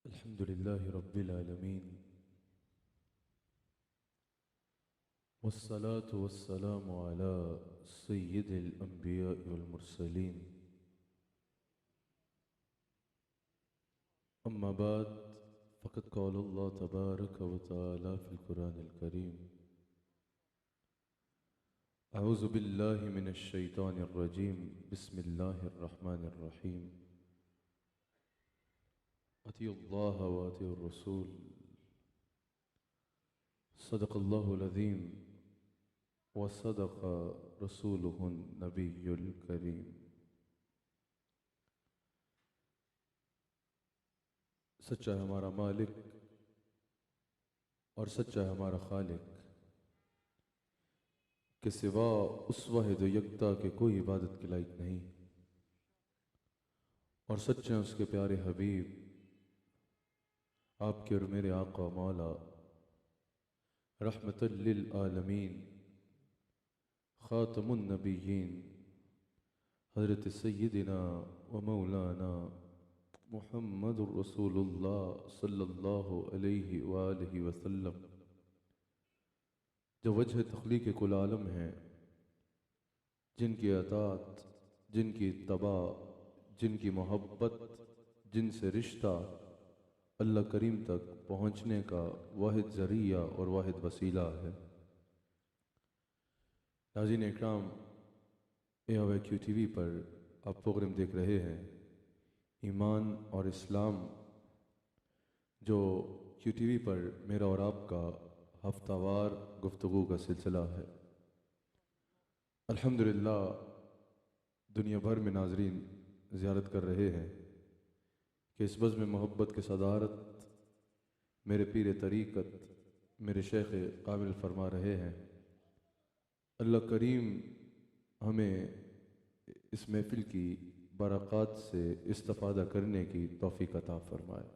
अल्हम्दुलिल्लाहि रब्बिल आलमीन वस्सलातु वस्सलामु अला सय्यिदिल अंबिया वल मुरसलीन अम्मा बाद फ़क़द क़ाल अल्लाह तबारक व तआला फ़िल कुरानिल करीम अऊज़ु बिल्लाहि मिनश शैतानिर रजीम बिस्मिल्लाहिर रहमानिर रहीम अतियुल्लाह व अतियुर रसूल सदक़ल्लाहुल अज़ीम व सदक़ रसूलुहुन नबियुल करीम। सच्चा है हमारा मालिक और सच्चा है हमारा खालिक के सिवा उस वाहिद यकता के कोई इबादत के लायक नहीं। और सच्चे हैं उसके प्यारे हबीब आपके और मेरे आका मौला रहमतुल लिल आलमीन खातमुन नबिय्यीन हज़रत सय्यिदिना व मौलाना मुहम्मदुर रसूलुल्लाह सल्लल्लाहु अलैहि वालैहि वसल्लम, जो वजह तख्लीक़ कुल आलम हैं, जिनकी अताअत, जिनकी इत्तबा, जिनकी मोहब्बत, जिनसे रिश्ता अल्लाह करीम तक पहुँचने का वाहिद ज़रिया और वाहिद वसीला है। नाज़रीन इकराम, AOIQ TV पर आप प्रोग्राम देख रहे हैं ईमान और इस्लाम, जो QTV पर मेरा और आपका हफ्तावार गुफ्तगू का सिलसिला है। अल्हम्दुलिल्लाह दुनिया भर में नाज़रीन ज़ियारत कर रहे हैं कि इस बज़्म मोहब्बत की सदारत मेरे पीर तरीक़त मेरे शेख कामिल फरमा रहे हैं। अल्लाह करीम हमें इस महफ़िल की बरक़ात से इस्तिफ़ादा करने की तौफ़ीक़ अता फ़रमाए।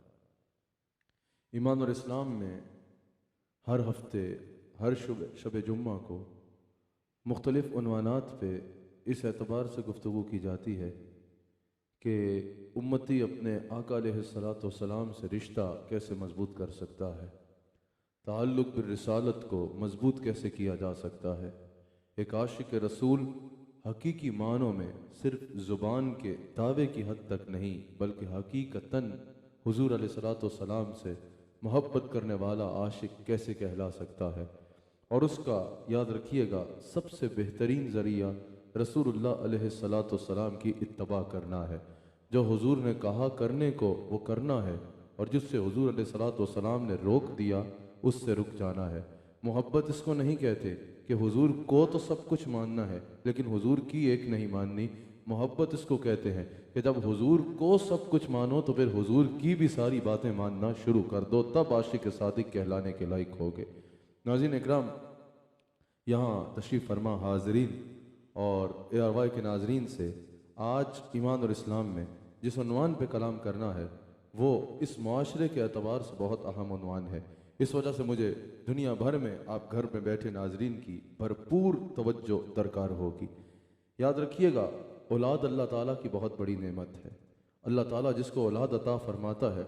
ईमान और इस्लाम में हर हफ्ते हर शब जुम्मा को मुख्तलिफ़ उन्वानात पे इस एतबार से गुफ्तगू की जाती है कि उम्मती अपने आका अलैहिस्सलातु वस्सलाम से रिश्ता कैसे मजबूत कर सकता है, ताल्लुक़ बिर रिसालत को मजबूत कैसे किया जा सकता है। एक आशिक रसूल हकीकी मानों में सिर्फ ज़ुबान के दावे की हद तक नहीं बल्कि हकीकतन हुज़ूर अलैहिस्सलातु वस्सलाम से मोहब्बत करने वाला आशिक कैसे कहला सकता है। और उसका याद रखिएगा सबसे बेहतरीन ज़रिया रसूलुल्लाह अलैहिस्सलातु वस्सलाम की इत्तबा करना है। जो हुज़ूर ने कहा करने को वो करना है और जिससे हुज़ूर अलैहिस्सलातु वस्सलाम ने रोक दिया उससे रुक जाना है। मोहब्बत इसको नहीं कहते कि हुज़ूर को तो सब कुछ मानना है लेकिन हुज़ूर की एक नहीं माननी। मोहब्बत इसको कहते हैं कि जब हुज़ूर को सब कुछ मानो तो फिर हुज़ूर की भी सारी बातें मानना शुरू कर दो, तब आशिक सादिक कहलाने के लायक होगे। नाज़रीन इकराम, यहाँ तशरीफ़ फरमा हाज़रीन और ARY के नाज़रीन से आज ईमान और इस्लाम में जिस उन्वान पे कलाम करना है वो इस मुआशरे के एतबार से बहुत अहम उन्वान है। इस वजह से मुझे दुनिया भर में आप घर में बैठे नाज़रीन की भरपूर तवज्जो दरकार होगी। याद रखिएगा औलाद अल्लाह ताला की बहुत बड़ी नेमत है। अल्लाह ताला जिसको औलाद अता फरमाता है,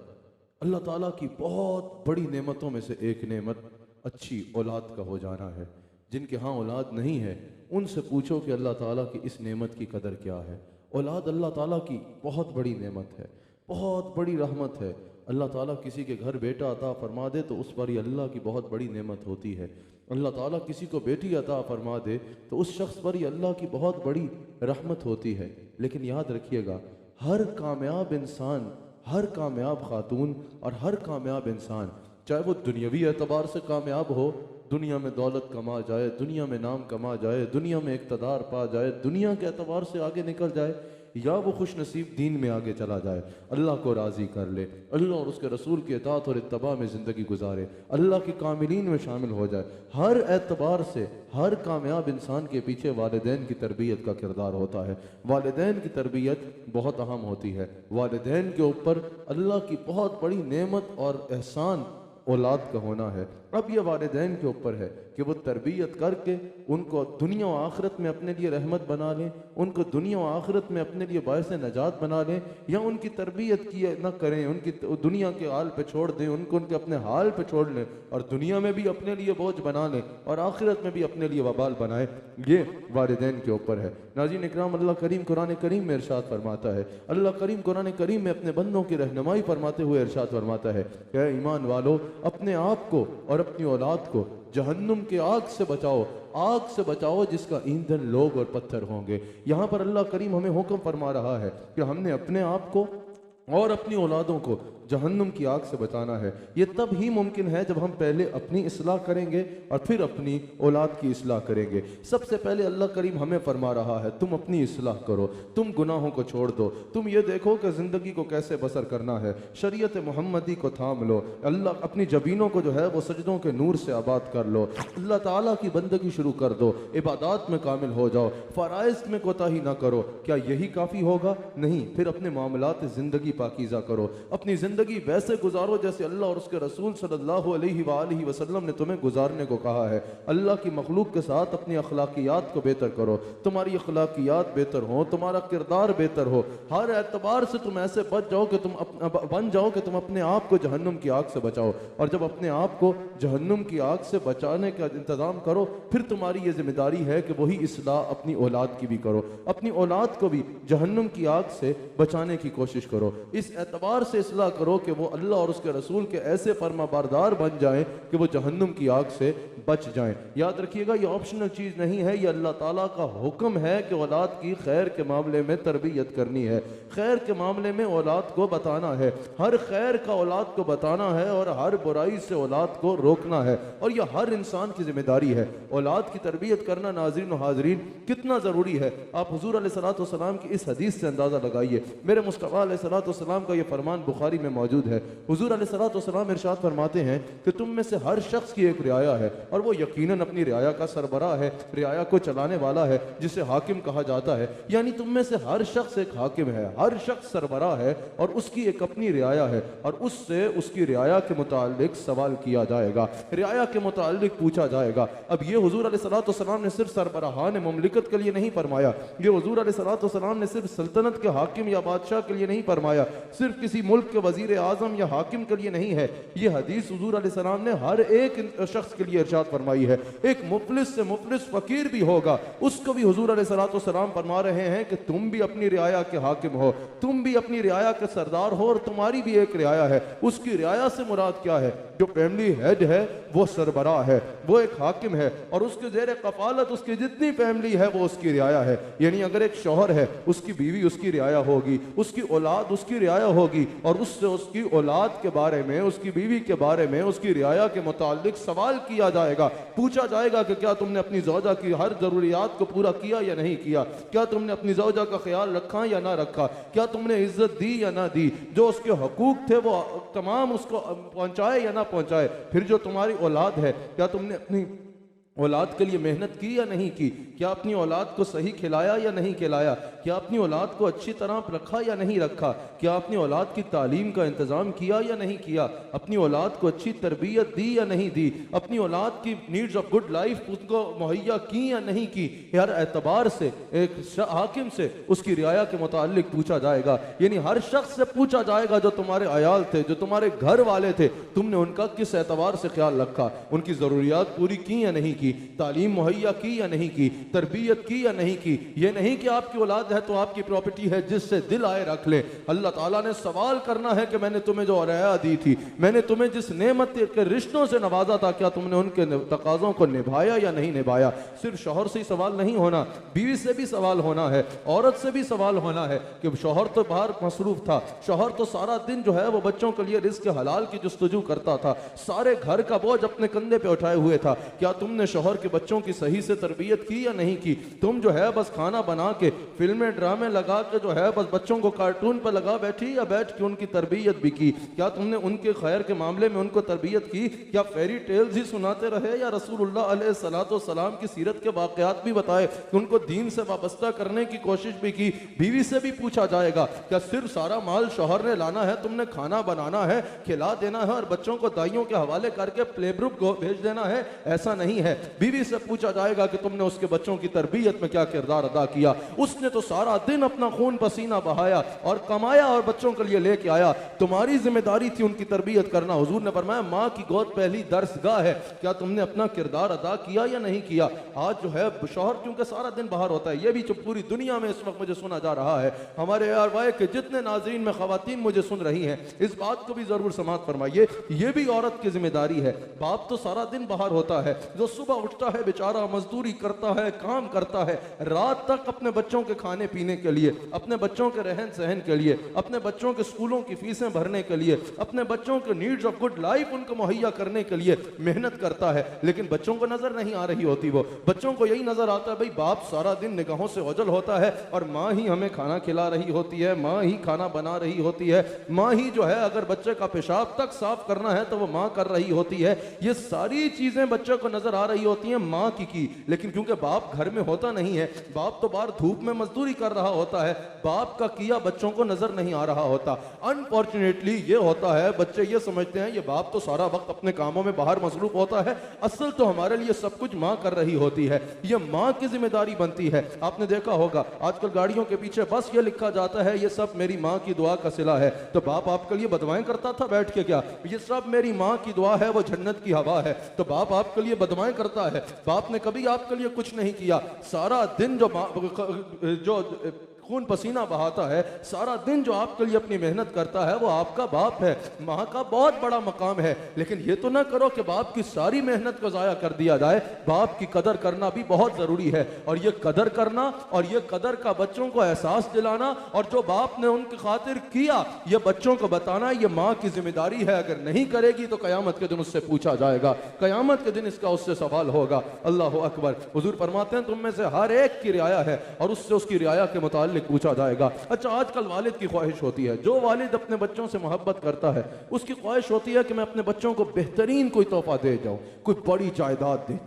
अल्लाह ताला की बहुत बड़ी नेमतों में से एक नेमत अच्छी औलाद का हो जाना है। जिनके यहाँ औलाद नहीं है उनसे पूछो कि अल्लाह ताला की इस नेमत की कदर क्या है। औलाद अल्लाह ताला की बहुत बड़ी नेमत है, बहुत बड़ी रहमत है। अल्लाह ताला किसी के घर बेटा अता फरमा दे तो उस पर ही अल्लाह की बहुत बड़ी नेमत होती है। अल्लाह ताला किसी को बेटी अता फरमा दे तो उस शख्स पर ही अल्लाह की बहुत बड़ी रहमत होती है। लेकिन याद रखिएगा हर कामयाब इंसान, हर कामयाब खातून और हर कामयाब इंसान, चाहे वो दुनियावी एतबार से कामयाब हो, दुनिया में दौलत कमा जाए, दुनिया में नाम कमा जाए, दुनिया में इक़्तिदार पा जाए, दुनिया के एतबार से आगे निकल जाए, या वो खुश नसीब दीन में आगे चला जाए, अल्लाह को राज़ी कर ले, अल्लाह और उसके रसूल की इताअत और इत्तबा में ज़िंदगी गुजारे, अल्लाह के कामिलीन में शामिल हो जाए। हर एतबार से हर कामयाब इंसान के पीछे वालिदैन की तरबियत का किरदार होता है। वालिदैन की तरबियत बहुत अहम होती है। वालिदैन के ऊपर अल्लाह की बहुत बड़ी नेमत और एहसान औलाद का होना है। अब ये वालिदैन के ऊपर है कि वो तरबियत करके उनको दुनिया और आखिरत में अपने लिए रहमत बना लें, उनको दुनिया और आखिरत में अपने लिए बायस नजात बना लें, या उनकी तरबियत की न करें, उनकी दुनिया के हाल पे छोड़ दें, उनको उनके अपने हाल पे छोड़ लें और दुनिया में भी अपने लिए बोझ बना लें और आखिरत में भी अपने लिए वबाल बनाए। ये वालिदैन के ऊपर है। नाज़रीन इकराम, अल्लाह करीम कुरान करीम में इरशाद फरमाता है, अल्लाह करीम कुरान करीम में अपने बंदों की रहनुमाई फरमाते हुए इरशाद फरमाता है, क्या ईमान वालों, अपने आप को और अपनी औलाद को जहन्नुम के आग से बचाओ, आग से बचाओ जिसका ईंधन लोग और पत्थर होंगे। यहाँ पर अल्लाह करीम हमें हुक्म फरमा रहा है कि हमने अपने आप को और अपनी औलादों को जहन्नुम की आग से बचाना है। ये तब ही मुमकिन है जब हम पहले अपनी इस्लाह करेंगे और फिर अपनी औलाद की इस्लाह करेंगे। सबसे पहले अल्लाह करीम हमें फरमा रहा है, तुम अपनी इस्लाह करो, तुम गुनाहों को छोड़ दो, तुम ये देखो कि ज़िंदगी को कैसे बसर करना है, शरीयत मोहम्मदी को थाम लो, अल्लाह अपनी जबीनों को जो है वो सजदों के नूर से आबाद कर लो, अल्लाह ताला की बंदगी शुरू कर दो, इबादत में कामिल हो जाओ, फ़राइज़ में कोताही ना करो। क्या यही काफ़ी होगा? नहीं, फिर अपने मामलात ज़िंदगी पाकीज़ा करो, अपनी ज़िंदगी वैसे गुजारो जैसे अल्लाह और उसके रसूल सल्लल्लाहु अलैहि वसल्लम ने तुम्हें गुजारने को कहा है। अल्लाह की मखलूक के साथ अपनी अखलाकियात को बेहतर करो, तुम्हारी अखलाकियात बेहतर हो, तुम्हारा किरदार बेहतर हो, हर एतबार से तुम ऐसे बच जाओ कि बन जाओ कि तुम अपने आप को जहन्नुम की आग से बचाओ। और जब अपने आप को जहन्नुम की आग से बचाने का इंतजाम करो, फिर तुम्हारी ये जिम्मेदारी है कि वही इस्लाह अपनी औलाद की भी करो, अपनी औलाद को भी जहन्नुम की आग से बचाने की कोशिश करो। इस एतबार से इस्लाह करो कि वो अल्लाह और उसके रसूल के ऐसे फरमाबरदार बन जाएं कि वो जहन्नुम की आग से बच जाएं। याद रखिएगा, ये ऑप्शनल चीज़ नहीं है, ये अल्लाह ताला का हुक्म है कि औलाद की खैर के मामले में तरबियत करनी है, खैर के मामले में औलाद को बताना है, हर खैर का औलाद को बताना है और हर बुराई से औलाद को रोकना है। और यह हर इंसान की जिम्मेदारी है। औलाद की तरबियत करना नाज़रीन और हाज़रीन कितना ज़रूरी है, आप हुज़ूर अलैहिस्सलातु वस्सलाम की इस हदीस से अंदाज़ा लगाइए। मेरे मुस्तफ़ा अलैहिस्सलातु वस्सलाम का यह फरमान बुखारी में मौजूद है। हुज़ूर अलैहिस्सलातु वस्सलाम इरशाद फरमाते हैं कि तुम में से हर शख्स की एक रियाया है और वो यकीनन अपनी रियाया का सरबराह है, रियाया को चलाने वाला है, जिसे हाकिम कहा जाता है। यानी तुम में से हर शख्स एक हाकिम है, हर शख्स सरबराह है और उसकी एक अपनी रियाया है और उससे उसकी रियाया के मुतालिक सवाल किया जाएगा, रियाया के मुतालिक पूछा जाएगा। अब ये हुज़ूर अलैहिस्सलातु वस्सलाम ने सिर्फ सरबराहान मुमलिकत के लिए नहीं फरमाया, ये हुज़ूर अलैहिस्सलातु वस्सलाम ने सिर्फ सल्तनत के हाकिम या बादशाह के लिए नहीं फरमाया, सिर्फ किसी मुल्क के वजीर आजम या हाकिम के लिए नहीं है। ये हदीस हुजूर अलैहिस्सलाम ने हर एक शख्स के लिए इरशाद फरमाई है। एक मुफलिस से मुफलिस फकीर भी होगा, उसको भी हुजूर अलैहिस्सलाम फरमा रहे हैं कि तुम भी अपनी रियाया के हाकिम हो, तुम भी अपनी रियाया के सरदार हो और तुम्हारी भी एक रियाया है। उसकी रियाया से मुराद क्या है? जो फैमिली हेड है वो सरबराह है, वो एक हाकिम है और उसके ज़ेरे कफालत उसकी जितनी फैमिली है वो उसकी रियाया है। यानी अगर एक शौहर है, उसकी बीवी उसकी रियाया होगी, उसकी औलाद उसकी रियाया होगी और उससे उसकी औलाद के बारे में, उसकी बीवी के बारे में, उसकी रियाया के मुतालिक सवाल किया जाएगा, पूछा जाएगा कि क्या तुमने अपनी ज़ौजा की हर ज़रूरियात को पूरा किया या नहीं किया, क्या तुमने अपनी ज़ौजा का ख्याल रखा या ना रखा, क्या तुमने इज्जत दी या ना दी, जो उसके हकूक थे वो तमाम उसको पहुंचाए या ना पहुंचाए। फिर जो तुम्हारी औलाद है, क्या तुमने अपनी औलाद के लिए मेहनत की या नहीं की, क्या अपनी औलाद को सही खिलाया या नहीं खिलाया, क्या अपनी औलाद को अच्छी तरह रखा या नहीं रखा, क्या अपनी औलाद की तालीम का इंतज़ाम किया या नहीं किया, अपनी औलाद को अच्छी तरबियत दी या नहीं दी, अपनी औलाद की नीड्स ऑफ गुड लाइफ उसको मुहैया की या नहीं की। हर एतबार से एक हाकिम से उसकी रियाया के मुतालिक पूछा जाएगा। यानी हर शख्स से पूछा जाएगा जो तुम्हारे अयाल थे, जो तुम्हारे घर वाले थे, तुमने उनका किस एतबार से ख्याल रखा, उनकी ज़रूरियात पूरी की या नहीं की, तालीम मुहैया की या नहीं की, तरबियत की या नहीं की। ये नहीं कि आपकी औलाद है तो आपकी प्रॉपर्टी है जिससे दिल आए रख ले। अल्लाह ताला ने सवाल करना है कि मैंने तुम्हें जो रियाया दी थी, मैंने तुम्हें जिस नेमत के रिश्तों से नवाजा था, क्या तुमने उनके तकाज़ों को निभाया या नहीं निभाया। सिर्फ शौहर से ही सवाल नहीं होना, बीवी से भी सवाल होना है, औरत से भी सवाल होना है कि शौहर तो बाहर मसरूफ था, शौहर तो सारा दिन जो है वो बच्चों के लिए रिज़्क़ हलाल की जुस्तजू करता था, सारे घर का बोझ अपने कंधे पे उठाए हुए था, क्या तुमने शौहर के बच्चों की सही से तरबियत की या नहीं की? तुम जो है बस खाना बना के, फिल्में ड्रामे लगा के जो है बस बच्चों को कार्टून पर लगा बैठी, या बैठ के उनकी तरबियत भी की? क्या तुमने उनके खैर के मामले में उनको तरबियत की? क्या फेरी टेल्स ही सुनाते रहे, या रसूलुल्लाह अलैहिस्सलाम की सीरत के वाक़यात भी बताए, उनको दीन से वाबस्ता करने की कोशिश भी की? बीवी से भी पूछा जाएगा, क्या सिर्फ सारा माल शौहर ने लाना है, तुमने खाना बनाना है, खिला देना है और बच्चों को दाइयों के हवाले करके प्ले ग्रुप को भेज देना है? ऐसा नहीं है। बीवी से पूछा जाएगा कि तुमने उसके बच्चों की तरबियत में क्या किरदार अदा किया? उसने तो सारा दिन अपना खून पसीना बहाया और कमाया और बच्चों के लिए लेके आया, तुम्हारी जिम्मेदारी थी उनकी तरबियत करना। हुजूर ने फरमाया माँ की गोद पहली दर्सगाह है, क्या तुमने अपना किरदार अदा किया या नहीं किया? आज जो है शौहर क्योंकि सारा दिन बाहर होता है, ये भी जो पूरी दुनिया में इस वक्त मुझे सुना जा रहा है, हमारे यार के जितने नाज़रीन में खवातीन मुझे सुन रही हैं, इस बात को भी जरूर समाअत फरमाइए, ये भी औरत की जिम्मेदारी है। बाप तो सारा दिन बाहर होता है, जो सुबह उठता है बेचारा, मजदूरी करता है, काम करता है, रात तक अपने बच्चों के खाने पीने के लिए, अपने बच्चों के रहन सहन के लिए, अपने बच्चों के स्कूलों की फीसें भरने के लिए, अपने बच्चों के नीड्स ऑफ गुड लाइफ उनको मुहैया करने के लिए मेहनत करता है। लेकिन बच्चों को नजर नहीं आ रही होती, वो बच्चों को यही नजर आता है भाई बाप सारा दिन निगाहों से ओझल होता है और माँ ही हमें खाना खिला रही होती है, माँ ही खाना बना रही होती है, माँ ही जो है अगर बच्चे का पेशाब तक साफ करना है तो वो माँ कर रही होती है। ये सारी चीजें बच्चों को नजर आ रही होती हैं माँ की। लेकिन क्योंकि बाप घर में होता नहीं है, बाप तो बाहर धूप में मजदूरी कर रहा होता है, बाप का किया बच्चों को नजर नहीं आ रहा होता। अनफॉर्चुनेटली ये होता है, बच्चे ये समझते हैं ये बाप तो सारा वक्त अपने कामों में बाहर मसरूफ होता है, असल तो हमारे लिए सब कुछ माँ कर रही होती है। ये माँ की जिम्मेदारी बनती है। आपने देखा होगा आजकल गाड़ियों के पीछे बस ये लिखा जाता है ये सब मेरी माँ की दुआ का सिला है। तो बाप आपके लिए बदवाएं करता था बैठ के? क्या ये सब मेरी माँ की दुआ है, वो जन्नत की हवा है? तो बाप आपके लिए बदवाएं करता है? बाप ने कभी आपके लिए कुछ नहीं किया। सारा दिन जो खून पसीना बहाता है, सारा दिन जो आपके लिए अपनी मेहनत करता है, वो आपका बाप है। माँ का बहुत बड़ा मकाम है। लेकिन ये तो ना करो कि बाप की सारी मेहनत को जाया कर दिया जाए। बाप की कदर करना भी बहुत जरूरी है, और ये कदर करना और ये कदर का बच्चों को एहसास दिलाना, और जो बाप ने उनकी खातिर किया ये बच्चों को बताना, ये माँ की जिम्मेदारी है। अगर नहीं करेगी तो कयामत के दिन उससे पूछा जाएगा, कयामत के दिन इसका उससे सवाल होगा। अल्लाह अकबर। हुजूर फरमाते हैं तुम में से हर एक की रियाया है और उससे उसकी रियाया के मुतालिक पूछा जाएगा। अच्छा, आजकल वालिद की ख्वाहिश होती है, जो वालिद अपने बच्चों से मोहब्बत करता है उसकी ख्वाहिश होती है कि मैं अपने बच्चों को बेहतरीन कोई तोहफा दे जाऊं, कोई बड़ी जायदाद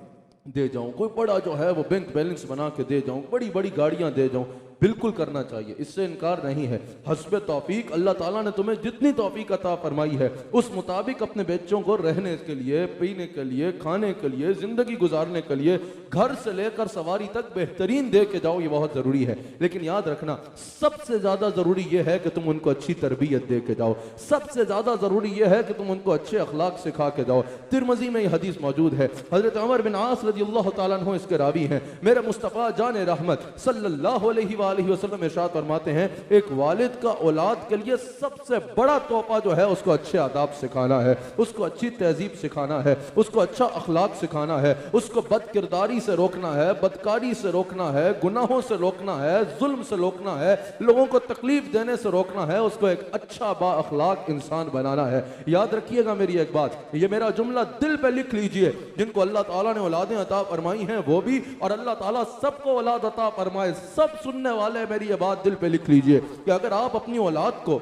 दे जाऊं, कोई बड़ा जो है वो बैंक बैलेंस बना के दे जाऊं, बड़ी बड़ी गाड़ियां दे जाऊं। बिल्कुल करना चाहिए, इससे इनकार नहीं है। हस्बे तौफीक अल्लाह ताला ने तुम्हें जितनी तौफीक अता फरमाई है उस मुताबिक अपने बच्चों को रहने के लिए, पीने के लिए, खाने के लिए, जिंदगी गुजारने के लिए, घर से लेकर सवारी तक बेहतरीन दे के जाओ, ये बहुत जरूरी है। लेकिन याद रखना सबसे ज्यादा जरूरी यह है कि तुम उनको अच्छी तरबियत दे के जाओ। सबसे ज्यादा जरूरी यह है कि तुम उनको अच्छे अखलाक सिखा के जाओ। तिरमिज़ी में यह हदीस मौजूद है, हजरत उमर बिन आस रज़ियल्लाहु ताला अन्हु इसके रावी हैं। मेरे मुस्तफ़ा जान रहमत सल्लल्लाहु अलैहि वसल्लम इरशाद फरमाते हैं एक वालिद का औलाद के लिए सबसे बड़ा तोहफा जो है उसको अच्छे आदाब सिखाना है, उसको अच्छी तहजीब सिखाना है, उसको अच्छा अखलाक सिखाना है, उसको बदकिरदारी से रोकना है, बदकारी से रोकना है, गुनाहों से रोकना है, जुल्म से रोकना है, लोगों को तकलीफ देने से रोकना है, उसको एक अच्छा बाअखलाक इंसान बनाना है। याद रखिएगा मेरी एक बात, ये मेरा जुमला दिल पे लिख लीजिए। जिनको अल्लाह ताला ने औलादें अता फरमाई हैं वो भी, और अल्लाह ताला सबको औलाद अता फरमाए, सब सुनने वाले मेरी ये बात दिल पे लिख लीजिए कि अगर आप अपनी औलाद को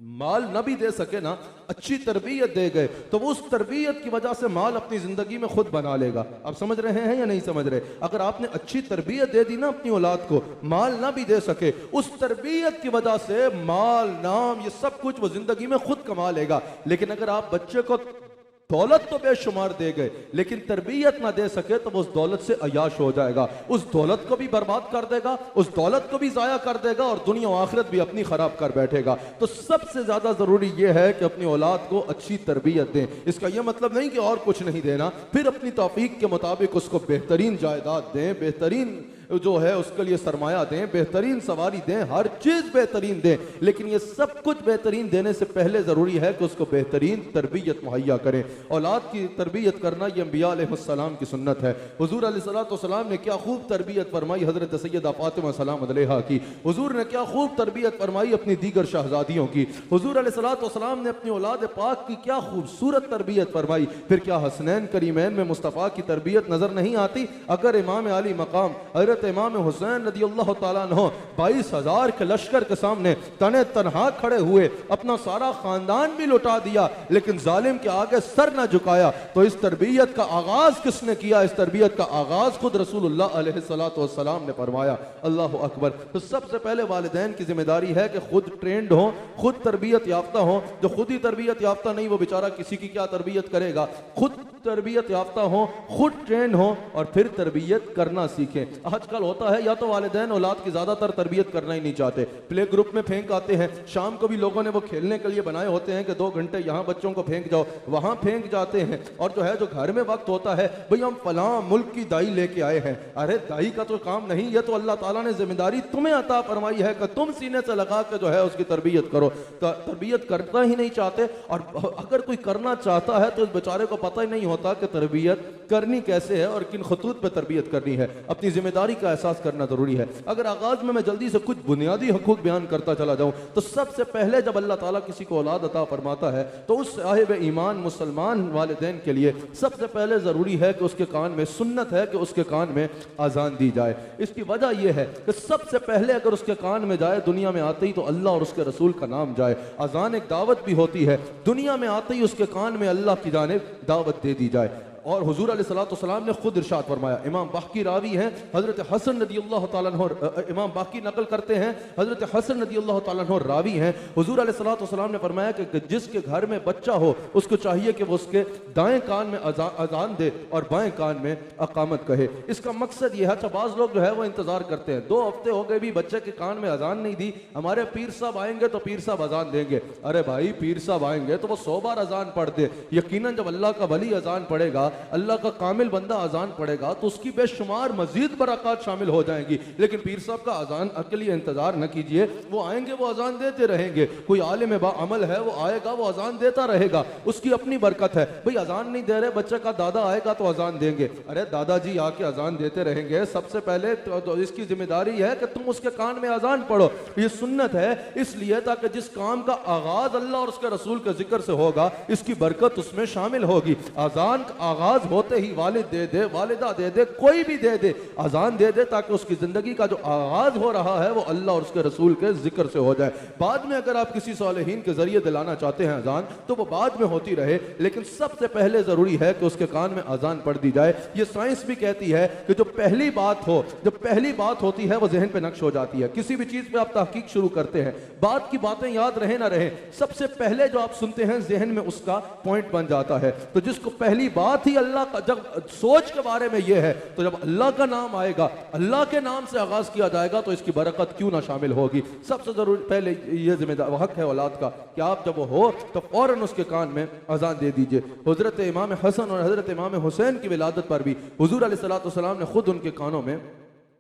माल न भी दे सके ना, अच्छी तरबियत दे गए तो वो उस तरबियत की वजह से माल अपनी जिंदगी में खुद बना लेगा। आप समझ रहे हैं या नहीं समझ रहे? अगर आपने अच्छी तरबियत दे दी ना अपनी औलाद को, माल ना भी दे सके, उस तरबियत की वजह से माल, नाम, ये सब कुछ वो जिंदगी में खुद कमा लेगा। लेकिन अगर आप बच्चे को दौलत तो बेशुमार दे गए लेकिन तरबियत ना दे सके तो वो उस दौलत से अयाश हो जाएगा, उस दौलत को भी बर्बाद कर देगा, उस दौलत को भी जाया कर देगा और दुनिया और आखिरत भी अपनी खराब कर बैठेगा। तो सबसे ज्यादा जरूरी यह है कि अपनी औलाद को अच्छी तरबियत दें। इसका यह मतलब नहीं कि और कुछ नहीं देना, फिर अपनी तौफीक के मुताबिक उसको बेहतरीन जायदाद दें, बेहतरीन जो है उसके लिए सरमाया दें, बेहतरीन सवारी दें, हर चीज़ बेहतरीन दें, लेकिन ये सब कुछ बेहतरीन देने से पहले ज़रूरी है कि उसको बेहतरीन तरबियत मुहैया करें। औलाद की तरबियत करना ये अंबिया अलैहिस्सलाम की सुन्नत है। हुजूर अलैहिस्सलाम ने क्या खूब तरबियत फरमाई हज़रत सैयदा फातिमा सलाम अलैहा की। हुजूर ने क्या खूब तरबियत फरमाई अपनी दीगर शहजादियों की। हुजूर अलैहिस्सलाम ने अपनी औलाद पाक की क्या खूबसूरत तरबियत फरमाई। फिर क्या हसनैन करीमैन में मुस्तफ़ा की तरबियत नज़र नहीं आती? अगर इमाम अली मकाम हज़रत इमाम हुसैन रज़ियल्लाहु तआला अन्हु 22,000 के लश्कर के सामने तने तनहा खड़े हुए, अपना सारा खानदान भी लुटा दिया, लेकिन जालिम के आगे सर न झुकाया, तो इस तरबियत का आगाज किसने किया? इस तरबियत का आगाज खुद रसूलुल्लाह अलैहिस्सलातु वस्सलाम ने फरमाया। अल्लाहु अकबर। तो सबसे पहले वालिदैन की जिम्मेदारी है कि खुद ट्रेंड हो, खुद तरबियत याफ्ता हो। जो खुद ही तरबियत याफ्ता नहीं, वो बेचारा किसी की क्या तरबियत करेगा? खुद तरबियत याफ्ता हो, खुद ट्रेंड हो और फिर तरबियत करना सीखें। आजकल होता है या तो वालिदैन औलाद की ज्यादातर तरबियत करना ही नहीं चाहते, प्ले ग्रुप में फेंक आते हैं। शाम को भी लोगों ने वो खेलने के लिए बनाए होते हैं कि 2 घंटे यहाँ बच्चों को फेंक जाओ, वहां फेंक जाते हैं। और जो है जो घर में वक्त होता है, भाई हम फलां मुल्क की दाई लेके आए हैं। अरे दाई का तो काम नहीं, ये तो अल्लाह ताला ने जिम्मेदारी तुम्हें अता फरमाई है कि तुम सीने से लगा के जो है उसकी तरबियत करो। तरबियत करना ही नहीं चाहते, और अगर कोई करना चाहता है तो इस बेचारे को पता ही नहीं होता कि तरबियत करनी कैसे है और किन खतूत पे तरबियत करनी है। अपनी जिम्मेदारी का एहसास करना जरूरी है। अगर आगाज में मैं जल्दी से कुछ बुनियादी हकूक बयान करता चला जाऊं, तो सबसे पहले जब अल्लाह ताला किसी को औलाद अता फरमाता है तो उस साहिब ईमान मुसलमान वालिदैन के लिए सबसे पहले जरूरी है कि उसके कान में, सुन्नत है कि उसके कान में अजान दी जाए। इसकी वजह यह है कि सबसे पहले अगर उसके कान में जाए, दुनिया में आते ही तो अल्लाह और उसके रसूल का नाम जाए। अजान एक दावत भी होती है, दुनिया में आते ही उसके कान में अल्लाह की जानिब दावत दे दी जाए। और हुजूर अलैहिस्सलाम ने खुद इरशाद फरमाया, इमाम बाकी रावी हैं हजरत हसन रदियल्लाहु ताला अन्हु, इमाम बाकी नकल करते हैं हजरत हसन रदियल्लाहु ताला अन्हु रावी हैं। हुजूर अलैहिस्सलाम ने फरमाया कि जिसके घर में बच्चा हो उसको चाहिए कि वो उसके दाएं कान में अजान दे और बाएं कान में अकामत कहे। इसका मकसद ये है, अच्छा बाज़ लोग जो है वो इंतजार करते हैं, 2 हफ्ते हो गए भी बच्चे के कान में अजान नहीं दी, हमारे पीर साहब आएंगे तो पीर साहब अजान देंगे। अरे भाई पीर साहब आएंगे तो वो 100 बार अजान पढ़ दे। यकीनन जब अल्लाह का वली अजान पढ़ेगा, अल्लाह का कामिल बंदा अजान पढ़ेगा, तो उसकी बेशुमार मजीद बरकत शामिल हो जाएंगी। लेकिन पीर साहब का अजान के लिए इंतजार न कीजिए, वो आएंगे वो अजान देते रहेंगे। कोई आलिम बाअमल है, वो आएगा वो अजान देता रहेगा, उसकी अपनी बरकत है। भाई अजान नहीं दे रहे, बच्चे का दादा आएगा तो अजान देंगे। अरे दादाजी आके अजान देते रहेंगे, सबसे पहले तो इसकी जिम्मेदारी है कि तुम उसके कान में अजान पढ़ो। ये सुन्नत है इसलिए ताकि जिस काम का आगाज अल्लाह और उसके रसूल के जिक्र से होगा, इसकी बरकत उसमें शामिल होगी। अजान का आगाज होते ही वालिद दे दे, वालिदा दे दे, कोई भी दे दे, अजान दे दे, ताकि उसकी जिंदगी का जो आगाज हो रहा है वो अल्लाह और उसके रसूल के जिक्र से हो जाए। बाद में अगर आप किसी सालिहीन के जरिए दिलाना चाहते हैं अजान, तो वो बाद में होती रहे, लेकिन सबसे पहले जरूरी है कि उसके कान में अजान पढ़ दी जाए। ये साइंस भी कहती है कि जो पहली बात हो, जो पहली बात होती है वो जहन पे नक्श हो जाती है। किसी भी चीज पे आप तहकीक शुरू करते हैं, बात की बातें याद रहे ना रहे, सबसे पहले जो आप सुनते हैं जहन में उसका पॉइंट बन जाता है। तो जिसको पहली बात ही अल्लाह का, जब सोच के बारे में यह है, तो जब अल्लाह का नाम आएगा, अल्लाह के नाम से आगाज किया जाएगा, तो इसकी बरकत क्यों ना शामिल होगी। सबसे जरूरी पहले यह जिम्मेदार हक है औलाद का कि आप जब वो हो तो फौरन उसके कान में अजान दे दीजिए। हजरत इमाम हसन और हजरत इमाम हुसैन की विलादत पर भी हुजूर अलैहिस्सलाम ने खुद उनके कानों में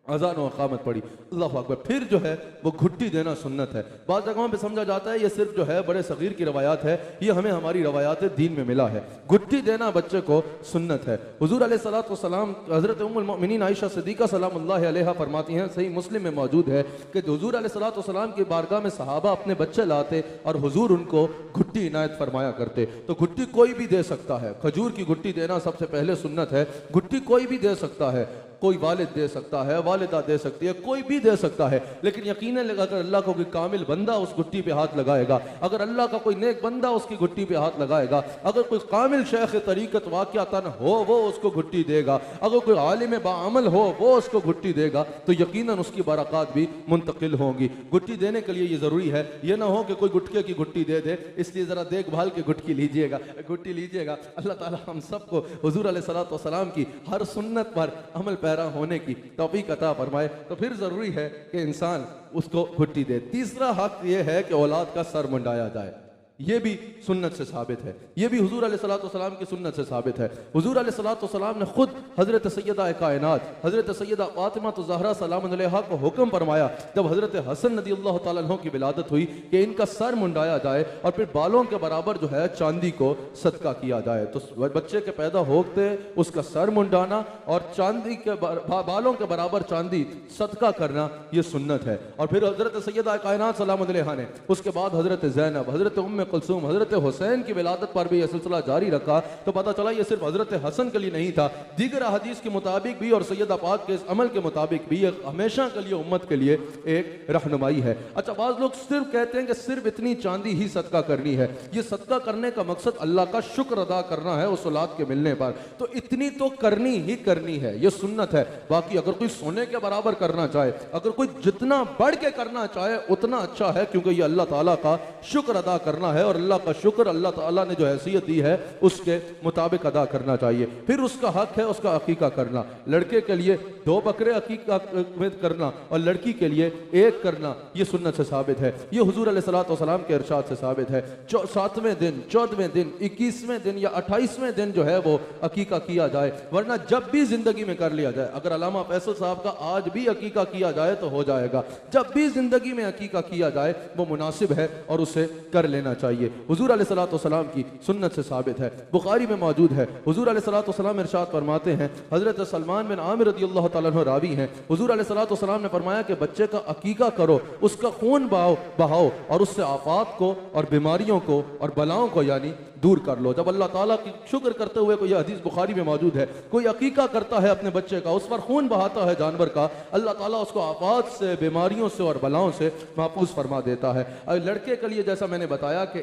अजान और अकामत पड़ी। अल्लाह अकबर। फिर जो है वो घुट्टी देना सुन्नत है। बाद जगहों पे समझा जाता है ये सिर्फ जो है बड़े सगीर की रवायात है, ये हमें हमारी रवायात दीन में मिला है। घुट्टी देना बच्चे को सुन्नत है। हुजूर अलैहिस्सलाम हज़रत उम्मुल मोमिनीन आयशा सिद्दीक़ा सलामुल्लाहि अलैहा फरमाती हैं, सही मुस्लिम में मौजूद है कि हुजूर अलैहिस्सलाम की बारगाह में सहाबा अपने बच्चे लाते और हुजूर उनको घुट्टी इनायत फरमाया करते। तो घुट्टी कोई भी दे सकता है, खजूर की घुट्टी देना सबसे पहले सुन्नत है। घुट्टी कोई भी दे सकता है, कोई वालिद दे सकता है, वालिदा दे सकती है, कोई भी दे सकता है, लेकिन यकीनन अगर अल्लाह को कोई कामिल बंदा उस घुट्टी पे हाथ लगाएगा, अगर अल्लाह का कोई नेक बंदा उसकी घुट्टी पे हाथ लगाएगा, अगर कोई कामिल शेख तरीकत वाक़ियतन हो वो उसको घुट्टी देगा, अगर कोई आलिम बाअमल हो वो उसको घुट्टी देगा, तो यकीनन उसकी बरक़ात भी मुंतकिल होंगी। घुट्टी देने के लिए ये ज़रूरी है, ये ना हो कि कोई गुटके की घुट्टी दे दे, इसलिए ज़रा देखभाल के घुट्टी लीजिएगा, घुट्टी लीजिएगा। अल्लाह ताला हम सबको हुजूर अलैहिस्सलाम की हर सुन्नत पर अमल पैरा होने की तौफीक अता फरमाए। तो फिर जरूरी है कि इंसान उसको घुट्टी दे। तीसरा हक ये है कि औलाद का सर मुंडाया जाए। ये भी सुन्नत से साबित है, ये भी हुजूर अलैहिस्सलातु वस्सलाम की सुन्नत से साबित है। हुजूर अलैहिस्सलातु वस्सलाम ने खुद हज़रत सैयदा कायनात हज़रत सैयदा फातिमा ज़हरा सलाम अलैहा को हुक्म फरमाया, जब हज़रत हसन रज़ियल्लाहु ताला अन्हु की विलादत हुई, कि इनका सर मुंडाया जाए और फिर बालों के बराबर जो है चांदी को सदका किया जाए। तो बच्चे के पैदा होते उसका सर मुंडाना और चांदी के बालों के बराबर चांदी सदका करना, ये सुन्नत है। और फिर हज़रत सैयदा कायनात सलाम अलैहा ने उसके बाद हज़रत ज़ैनब, हज़रत उम्मे कुलसूम, हज़रत हुसैन की विलादत पर भी यह सिलसिला जारी रखा। तो पता चला ये सिर्फ हज़रत हसन के लिए नहीं था, दीगर हदीस के मुताबिक भी और सैयदा पाक के इस अमल के मुताबिक भी ये हमेशा के लिए उम्मत के लिए एक रहनुमाई है। अच्छा, बाज़ लोग सिर्फ कहते हैं कि सिर्फ इतनी चांदी ही सदका करनी है। ये सदका करने का मकसद अल्लाह का शुक्र अदा करना है उस औलाद के मिलने पर, तो इतनी तो करनी ही करनी है, ये सुन्नत है। बाकी अगर कोई सोने के बराबर करना चाहे, अगर कोई जितना बढ़ के करना चाहे उतना अच्छा है, क्योंकि ये अल्लाह ताला का शुक्र अदा करना है और अल्लाह का शुक्र अल्लाह ताला ने जो हैसियत दी है उसके मुताबिक अदा करना चाहिए। फिर उसका हक है उसका अकीका करना। लड़के के लिए 2 बकरे अकीका करना और लड़की के लिए 1 करना, ये सुन्नत से साबित है। ये हुजूर अलैहिस्सलातु वस्सलाम के इरशाद से साबित है। 7वें दिन, 14वें दिन, 21वें दिन या 28वें दिन जो है वो अकीका किया जाए, वरना जब भी जिंदगी में कर लिया जाए। अगर अल्लामा फैसल साहब का आज भी अकीका किया जाए तो हो जाएगा, जब भी जिंदगी में अकीका किया जाए वो मुनासिब है और उसे कर लेना चाहिए। हुजूर अलैहिस्सलातु वस्सलाम की सुन्नत से साबित है, बुखारी में मौजूद है। हुजूर अलैहिस्सलातु वस्सलाम इरशाद फरमाते हैं, हजरत सलमान बिन आमिर रज़ियल्लाहु ताला अन्हु रावी हैं, हुजूर अलैहिस्सलातु वस्सलाम ने फरमाया कि बच्चे का अकीका करो, उसका खून बहाओ और उससे आफात को और बीमारियों को और बलाओं को यानी दूर कर लो। जब अल्लाह ताला की शुक्र करते हुए, कोई हदीस बुखारी में मौजूद है, कोई अकीका करता है अपने बच्चे का, उस पर खून बहाता है जानवर का, अल्लाह ताला उसको आफात से, बीमारियों से और बलाओं से महफूज फरमा देता है। लड़के के लिए जैसा मैंने बताया कि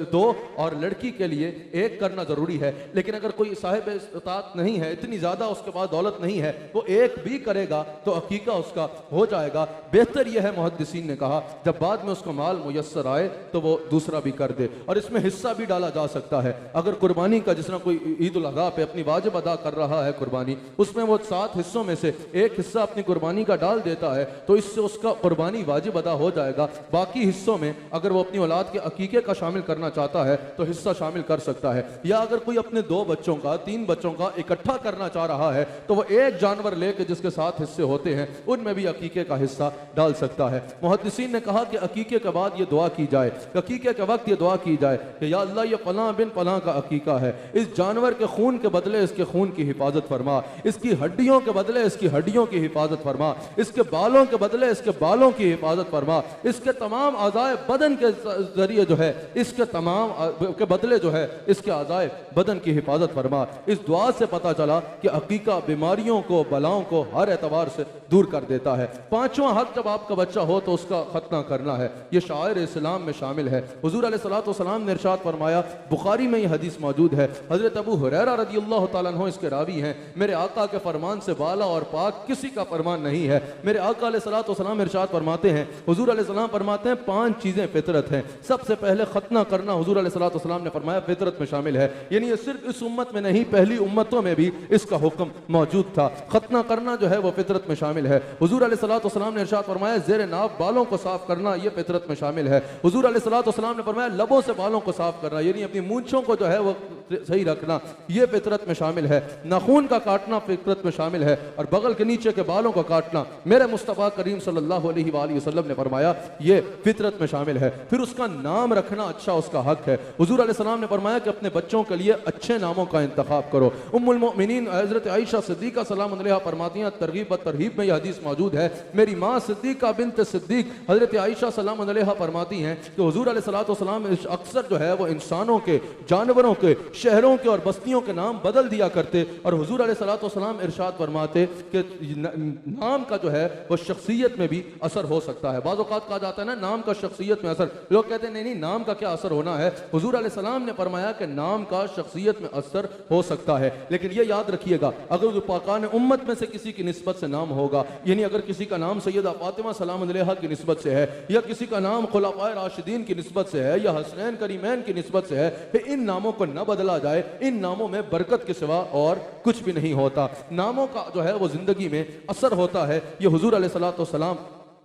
2 और लड़की के लिए 1 करना जरूरी है, लेकिन अगर कोई साहिब इस्तात नहीं है, इतनी ज्यादा उसके पास दौलत नहीं है, वो 1 भी करेगा तो अकीका उसका हो जाएगा। बेहतर यह है, मुहद्दिसीन ने कहा, जब बाद में उसको माल मुयस्सर आए तो वो दूसरा भी कर दे। और इसमें हिस्सा भी डाला जा सकता है। अगर कुर्बानी का, जिस तरह कोई ईद उल अज़हा पे अपनी वाजिब अदा कर रहा है कुर्बानी, उसमें वो 7 हिस्सों में से 1 हिस्सा अपनी कुर्बानी का डाल देता है, तो इससे उसका कुर्बानी वाजिब अदा हो जाएगा। बाकी हिस्सों में अगर वो अपनी औलाद के अकीके का शामिल करना चाहता है तो हिस्सा शामिल कर सकता है। या अगर कोई अपने 2 बच्चों का, 3 बच्चों का इकट्ठा करना चाह रहा है तो वो 1 जानवर लेके जिसके 7 हिस्से होते हैं उनमें भी अकीके का हिस्सा डाल सकता है। मुहद्दिसीन ने कहा कि अकीके के बाद ये दुआ की जाए, अकीके के वक्त ये दुआ की जाए कि या अल्लाह, ये फलां बिन फलां का अकीका है, इस जानवर के खून के बदले इसके खून की हिफाजत फरमा, इसकी हड्डियों के बदले इसकी हड्डियों की हिफाजत फरमा, इसके बालों के बदले इसके बालों की हिफाजत फरमा, इसके तमाम आज़ाए बदन के जरिए जो है, इसके तमाम के बदले जो है इसके आज़ाए बदन की हिफाजत फरमा। इस दुआ से पता चला कि अकीका बीमारियों को, बलाओं को हर एतबार से दूर कर देता है। 5वां हक जब आपका बच्चा हो तो उसका खतना करना है, यह शायर इस्लाम में शामिल है। हुजूर अलैहिस्सलातु वस्सलाम ने इरशाद फरमाया, बुखारी में यह हदीस मौजूद है, हजरत अबू हुरैरा रज़ियल्लाहु ताला अन्हु इसके रावी हैं, मेरे आका के फरमान से बाला और पाक किसी का फरमान नहीं है। मेरे आका अलैहिस्सलातु वस्सलाम इरशाद फरमाते हैं, हुजूर अलैहिस्सलाम फरमाते हैं, 5 चीजें फितरत हैं। सबसे पहले खतना करना हुजूर अलैहिस्सलातु वस्सलाम ने फरमाया फितरत में शामिल है, यानी ये सिर्फ इस उम्मत में नहीं, पहली उम्मतों में भी इसका हुक्म मौजूद था। खतना करना जो है वो फितरत में शामिल है। हुजूर अलैहिस्सलातु वस्सलाम ने इरशाद फरमाया, ज़ेरे नाफ बालों को साफ करना, ये फितरत में शामिल है। हुजूर अलैहिस्सलातु वस्सलाम ने फरमाया, लबों से बालों को साफ करना, यानी अपनी मूंछों को जो है वो सही रखना, ये फितरत में शामिल है। नाखून का काटना फितरत में शामिल है, और बगल के नीचे के बालों को काटना मेरे मुस्तफ़ा करीम सल्लल्लाहु अलैहि वसल्लम ने फरमाया ये फितरत में शामिल है। फिर उसका नाम रखना अच्छा उसका हक है। हुजूर अलैहिस्सलाम ने फरमाया कि अपने बच्चों के लिए अच्छे नामों का इंतखाब करो। उम्मुल मोमिनीन हजरत आयशा सिद्दीका सलाम अलैहा फरमाती हैं, तरगीब व तरहीब में यह हदीस मौजूद है, मेरी माँ सिद्दीका बिन्त सिद्दीक हजरत आयशा सलाम अलैहा फरमाती हैं कि हुजूर अलैहिस्सलातु वस्सलाम अक्सर जो है वो इंसानों के, जानवरों के, शहरों के और बस्तियों के नाम बदल दिया करते, और हुजूर अलैहिस्सलातु वस्सलाम इरशाद फरमाते कि नाम का जो है वो शख्सियत में भी असर हो सकता है। बाज़ औक़ात कहा जाता है ना, नाम का शख्सियत में असर, लोग कहते हैं नहीं नहीं, नाम का क्या असर होना है। हुजूर अलैहिस्सलाम ने फरमाया कि नाम का शख्सियत में असर हो सकता है, लेकिन ये याद रखिएगा, अगर पाकान उम्मत में से किसी की निस्बत से नाम होगा, यानी अगर किसी का नाम सैयदा फातिमा सलाम अलैहा की निस्बत से है, या किसी का नाम खुलाफाए राशिदीन की निस्बत से है, या हसनैन करीमैन की निस्बत से है, फिर इन नामों को न बदला जाए। इन नामों में बरकत के सिवा और कुछ भी नहीं होता। नामों का जो है वो जिंदगी में असर होता है। ये हुजूर अलैहिस्सलातु वस्सलाम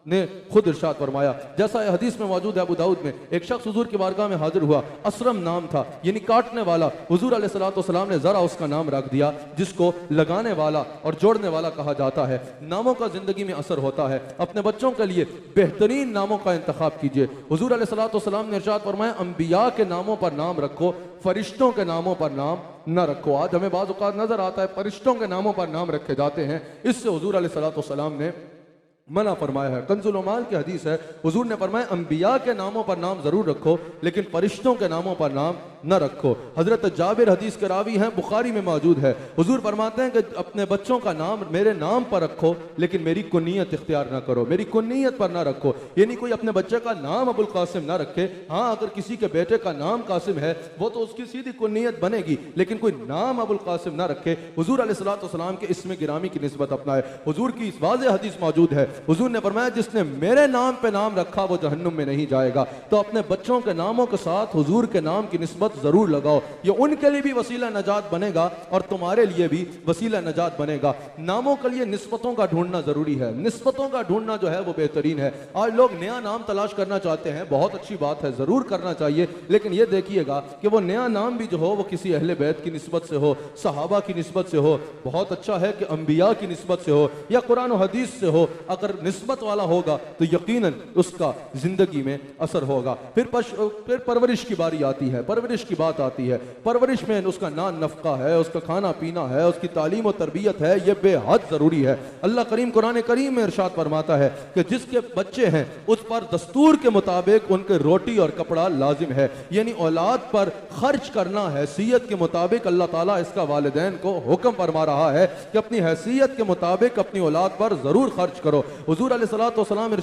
ने खुद इरशाद फरमाया, जैसा हदीस में मौजूद है अबू दाऊद में, एक शख्स हुजूर की बारगाह में हाजिर हुआ, असरम नाम था यानी काटने वाला। हुजूर अलैहिस्सलाम ने जरा उसका नाम रख दिया जिसको लगाने वाला और जोड़ने वाला कहा जाता है। नामों का जिंदगी में असर होता है। अपने बच्चों के लिए बेहतरीन नामों का इंतखाब कीजिए। हुजूर अलैहिस्सलाम ने इरशाद फरमाया, अंबिया के नामों पर नाम रखो, फरिश्तों के नामों पर नाम न रखो। आज हमें बाज़ औक़ात नजर आता है फरिश्तों के नामों पर नाम रखे जाते हैं, इससे हुजूर अलैहिस्सलाम ने मना फरमाया है। कंजुल उमाल की हदीस है, हुजूर ने फरमाया अंबिया के नामों पर नाम जरूर रखो लेकिन फरिश्तों के नामों पर नाम न रखो। हजरत जाबिर हदीस के रावी हैं, बुखारी में मौजूद है। हुजूर फरमाते हैं कि अपने बच्चों का नाम मेरे नाम पर रखो लेकिन मेरी कुन्नियत इख्तियार ना करो, मेरी कुन्नियत पर ना रखो। यानी कोई अपने बच्चे का नाम अबुल कासिम ना रखे। हाँ, अगर किसी के बेटे का नाम कासिम है वो तो उसकी सीधी कुन्नियत बनेगी, लेकिन कोई नाम अबुल कासिम ना रखे। हुजूर अलैहिस्सलाम के इसमें गिरामी की निस्बत अपनाए। हुजूर की इस वाज़ेह हदीस मौजूद है, हुजूर ने फरमाया जिसने मेरे नाम पे नाम रखा वो जहन्नुम में नहीं जाएगा। तो अपने बच्चों के नामों के साथ हुजूर के नाम की निस्बत जरूर लगाओ, ये उनके लिए भी वसीला नजात बनेगा और तुम्हारे लिए भी वसीला नजात बनेगा। नामों के लिए निस्बतों का ढूंढना जरूरी है, निस्बतों का ढूंढना जो है वो बेहतरीन है। आज लोग नया नाम तलाश करना चाहते हैं, बहुत अच्छी बात है, जरूर करना चाहिए, लेकिन ये देखिएगा कि वो नया नाम भी जो हो वो किसी अहले बैत की निस्बत से हो, सहाबा की निस्बत से हो। बहुत अच्छा है कि अंबिया की निस्बत से हो या कुरान और हदीस से हो। अगर निस्बत वाला होगा तो यकीनन उसका जिंदगी में असर होगा। फिर परवरिश की बारी आती है, परवरिश की बात आती है। परवरिश में उसका नान नफका है, उसका खाना पीना है, उसकी तालीम और तरबियत है, यह बेहद जरूरी है। अल्लाह करीम कुरान करीम में इरशाद फरमाता है कि जिसके बच्चे हैं उस पर दस्तूर के मुताबिक उनके रोटी और कपड़ा लाजिम है। यानी औलाद पर खर्च करना हैसियत के मुताबिक अल्लाह ताला इसका वालिदैन को हुक्म फरमा रहा है कि अपनी हैसियत के मुताबिक अपनी औलाद पर जरूर खर्च करो। हुजूर अलैहिस्सलाम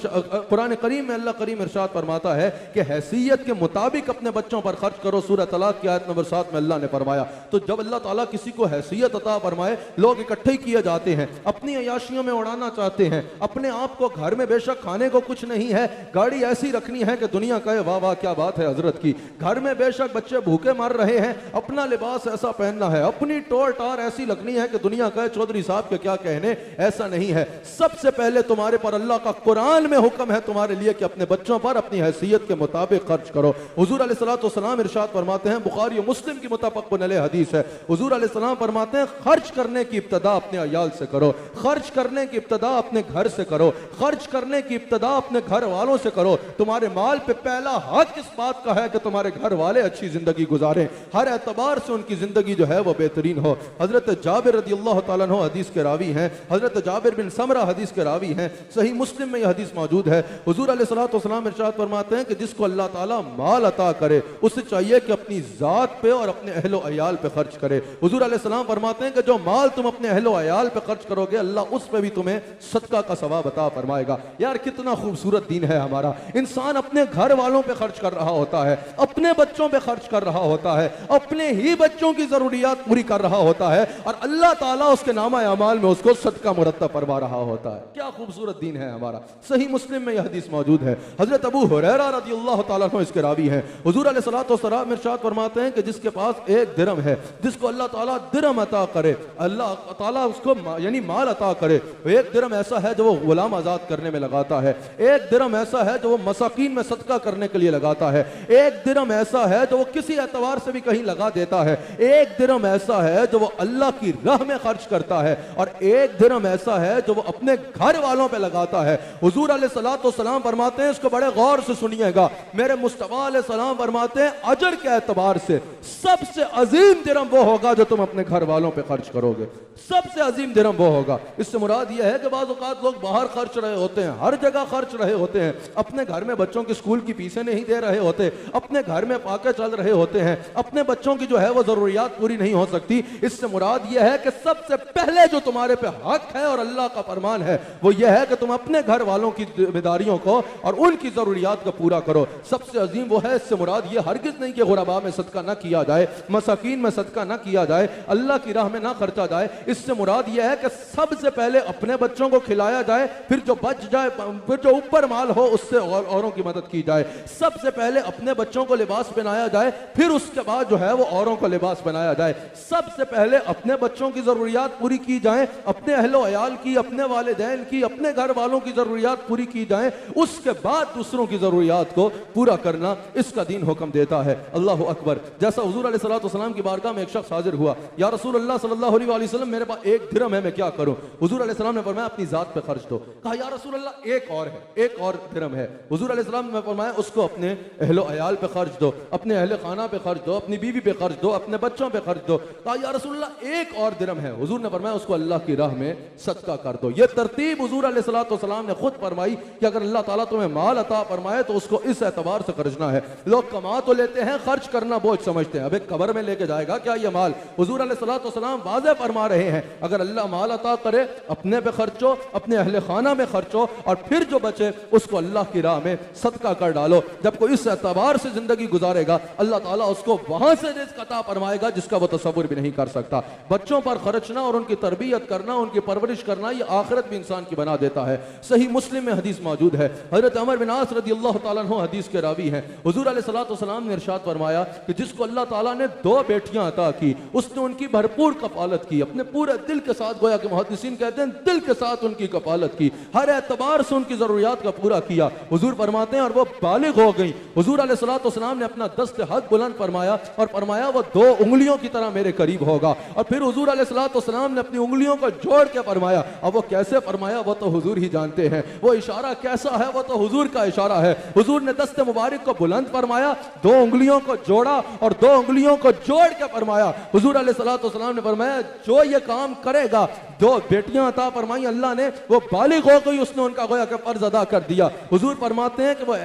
कुरान करीम में अल्लाह करीम इरशाद फरमाता है कि हैसियत के मुताबिक अपने बच्चों पर खर्च करो। सूरह तलाक की आयत नंबर 7 में अल्लाह ने फरमाया। तो जब अल्लाह ताला किसी को हैसियत अता फरमाए, लोग इकट्ठे किए जाते हैं, अपनी अयाशियों में उड़ाना चाहते हैं, अपने आप को घर में बेशक खाने को कुछ नहीं है, गाड़ी ऐसी रखनी है कि दुनिया कहे वाह वाह क्या बात है हजरत की, घर में बेशक बच्चे भूखे मर रहे हैं, अपना लिबास ऐसा पहनना है, अपनी टोर टार ऐसी लगनी है कि दुनिया कहे चौधरी साहब के क्या कहने, ऐसा नहीं है। सबसे पहले तुम्हारे पर अल्लाह का कुरान में हुक्म है तुम्हारे लिए कि अपने बच्चों पर अपनी हैसियत के मुताबिक खर्च करो। हुजूर अलैहिस्सलाम इरशाद फरमाते हैं, बुखारी और मुस्लिम की मुतफ़क़्क़ुन अलैह हदीस है, हुजूर अलैहिस्सलाम फरमाते हैं खर्च करने की इब्तिदा अपने अयाल से करो, खर्च करने की इब्तिदा अपने घर से करो, खर्च करने की इब्तिदा अपने घर वालों से करो। तुम्हारे माल पे पहला हक इस बात का है कि तुम्हारे घर वाले अच्छी जिंदगी गुजारें, हर एतबार से उनकी जिंदगी जो है वो बेहतरीन हो। हजरत जाबिर रज़ियल्लाहु तआला अन्हु हदीस के रावी हैं, हजरत जाबिर बिन समरा हदीस के रावी हैं, सही मुस्लिम में यह हदीस मौजूद है। हुजूर अलैहिस्सलाम इरशाद फरमाते हैं कि जिसको अल्लाह ताला माल अता करे उसे चाहिए कि अपनी जात पे और अपने अहलो अयाल पे खर्च करे। हुजूर अलैहिस्सलाम फरमाते हैं कि जो माल तुम अपने अहलो अयाल पे खर्च करोगे अल्लाह उस पे भी तुम्हें सदका का सवाब अता फरमाएगा। यार कितना खूबसूरत दीन है हमारा। इंसान अपने घर वालों पे खर्च कर रहा होता है, अपने बच्चों पे खर्च कर रहा होता है, अपने ही बच्चों की जरूरियात पूरी कर रहा होता है और अल्लाह ताला उसके नामा अमाल में उसको सदका मुरत्तब फरमा रहा होता है। क्या खूबसूरत दीन है हमारा। सही मुस्लिम में यह हदीस मौजूद है। हजरत अबू हुरैरा रज़ियल्लाहु तआला अन्हु इसके रावी हैं। हुजूर अलैहिस्सलाम इरशाद फरमाते हैं कि जिसके पास एक दिरहम है, जिसको अल्लाह ताला दिरहम अता करे, अल्लाह ताला उसको यानी माल अता करे। एक दिरहम ऐसा है जो वो गुलाम आजाद करने में लगाता है, एक दिरहम ऐसा है जो वो मसाकीन में सदका करने के लिए लगाता है, एक दिरहम ऐसा है जो वो किसी एतबार से भी कहीं लगा देता है, एक दिरहम ऐसा है जो वो अल्लाह की राह में खर्च करता है और एक दिरहम ऐसा है जो वो अपने घर वालों पे लगाता है। हुजूर अलैहिस्सलाम फरमाते हैं, इसको बड़े गौर से सुनिएगा, मेरे मुस्तफा अलैहिस्सलाम फरमाते हैं अजर के एतबार से सबसे अजीम दिरहम वो होगा जो तुम अपने घर वालों पे खर्च करोगे, सबसे अजीम दिरहम वो होगा। इससे मुराद यह है कि बाज़ औक़ात लोग बाहर खर्च रहे होते हैं, हर जगह खर्च रहे होते हैं, अपने घर में बच्चों की स्कूल की फीसें नहीं दे रहे होते, अपने घर में फाके चल रहे होते हैं, अपने बच्चों की जो है वो जरूरियात पूरी नहीं हो सकती। इससे मुराद यह है कि सबसे पहले जो तुम्हारे पे हक है और अल्लाह का फरमान है वो यह है कि तुम अपने घर वालों की जिम्मेदारियों को और उनकी जरूरियात को पूरा करो, सबसे अजीम वो है। इससे मुराद ये हरगिज नहीं कि गुरबा गुरबा में सदका ना किया जाए, मसाकीन में सदका ना किया जाए, अल्लाह की राह में ना खर्चा जाए। इससे मुराद यह है कि सबसे पहले अपने बच्चों को खिलाया जाए, फिर जो बच जाए, फिर जो ऊपर माल हो उससे औरों की मदद की जाए। सबसे पहले अपने बच्चों को लिबास पहनाया जाए, फिर उसके बाद जो है वो औरों को लिबास बनाया जाए। सबसे पहले अपने बच्चों की जरूरियात पूरी की जाए, अपने अहलो अयाल की, अपने वालिदैन की, अपने घर वालों की जरूरियात पूरी की जाए, उसके बाद दूसरों की जरूरियात को पूरा करना इसका दीन हुक्म देता है। अल्लाह अकबर। जैसा हुजूर अलैहिस्सलातु वस्सलाम की बारगाह में एक शख्स हाजिर हुआ, या रसूल अल्लाह सल्लल्लाहु अलैहि वसल्लम मेरे पास 1 दिरहम है, मैं क्या करूं? हुजूर अलैहिस्सलाम ने फरमाया अपनी जात पे खर्च दो। कहा या रसूल अल्लाह एक और है, एक और दिरहम है। हुजूर अलैहिस्सलाम ने फरमाया उसको अपने अहलो अयाल पे खर्च दो, अपने अहले खाना पे खर्च दो, अपनी बीवी पे खर्च दो, अपने बच्चों पे खर्च दो। कहा या रसूल अल्लाह एक और दिरहम है। हुजूर ने फरमाया उसको अल्लाह की राह में सदका कर दो। ये तरतीब हुजूर अलैहिस्सलातु वस्सलाम ने खुद फरमाई कि अगर अल्लाह ताला तुम्हें माल अता फरमाए तो उसको इस एतबार से खर्चना है। लोग कमा तो लेते हैं, खर्च करना बोझ समझते हैं। अबे कब्र में लेके जाएगा क्या ये माल? हुजूर अलैहिस्सलातु वस्सलाम वाज़ेह फरमा रहे हैं अगर अल्लाह माल अता करे अपने पे खर्चो, अपने अहले खाना में खर्चो, और फिर जो बचे उसको अल्लाह की राह में सदका कर डालो। जब कोई इस एतबार से जिंदगी गुजारेगा अल्लाह ताला उसको वहां से रिज़्क़ अता फरमाएगा जिसका वो तसव्वुर भी नहीं कर सकता। बच्चों पर खर्चना और उनकी तरबियत करना, उनकी परवरिश करना, ये आखिरत भी इंसान की बना देता है। सही मुस्लिम में हदीस मौजूद है, हजरत अमर बिन आस रज़ियल्लाहु ताला अन्हु हदीस के रावी हैं। हुजूर अलैहिस्सलातु वस्सलाम ने इरशाद फरमाया कि जिसको अल्लाह ताला ने 2 बेटियां अता की उसने उनकी भरपूर कफालत की, अपने पूरे दिल के साथ, गोया कि मुहद्दिसीन कहते हैं दिल के साथ उनकी कफालत की, हर एतबार से उनकी जरूरियात का पूरा किया। हुजूर फरमाते हैं और वो बालिग हो गई। हुजूर अलैहिस्सलातु वस्सलाम ने अपना दस्त हक बुलंद फरमाया और फरमाया वो 2 उंगलियों की तरह मेरे करीब होगा। और फिर हुजूर अलैहिस्सलातु वस्सलाम ने अपनी उंगलियों को जोड़ के फरमाया। अब वो कैसे फरमाया वो तो हुजूर ही जानते हैं, वो इशारा कैसा है वो तो हुजूर का इशारा है। हुजूर ने दस्त मुबारक को बुलंद फरमाया, 2 उंगलियों को जोड़ा और 2 उंगलियों को जोड़ के फरमाया। हुजूर अलैहिस्सलातु वस्सलाम ने फरमाया जो ये काम करेगा, 2 बेटियां अता फरमाई अल्लाह ने, वो बालिग हो गई, उसने उनका गोया कि फर्ज अदा कर दिया। हुजूर फरमाते हैं कि वो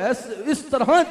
इस तरह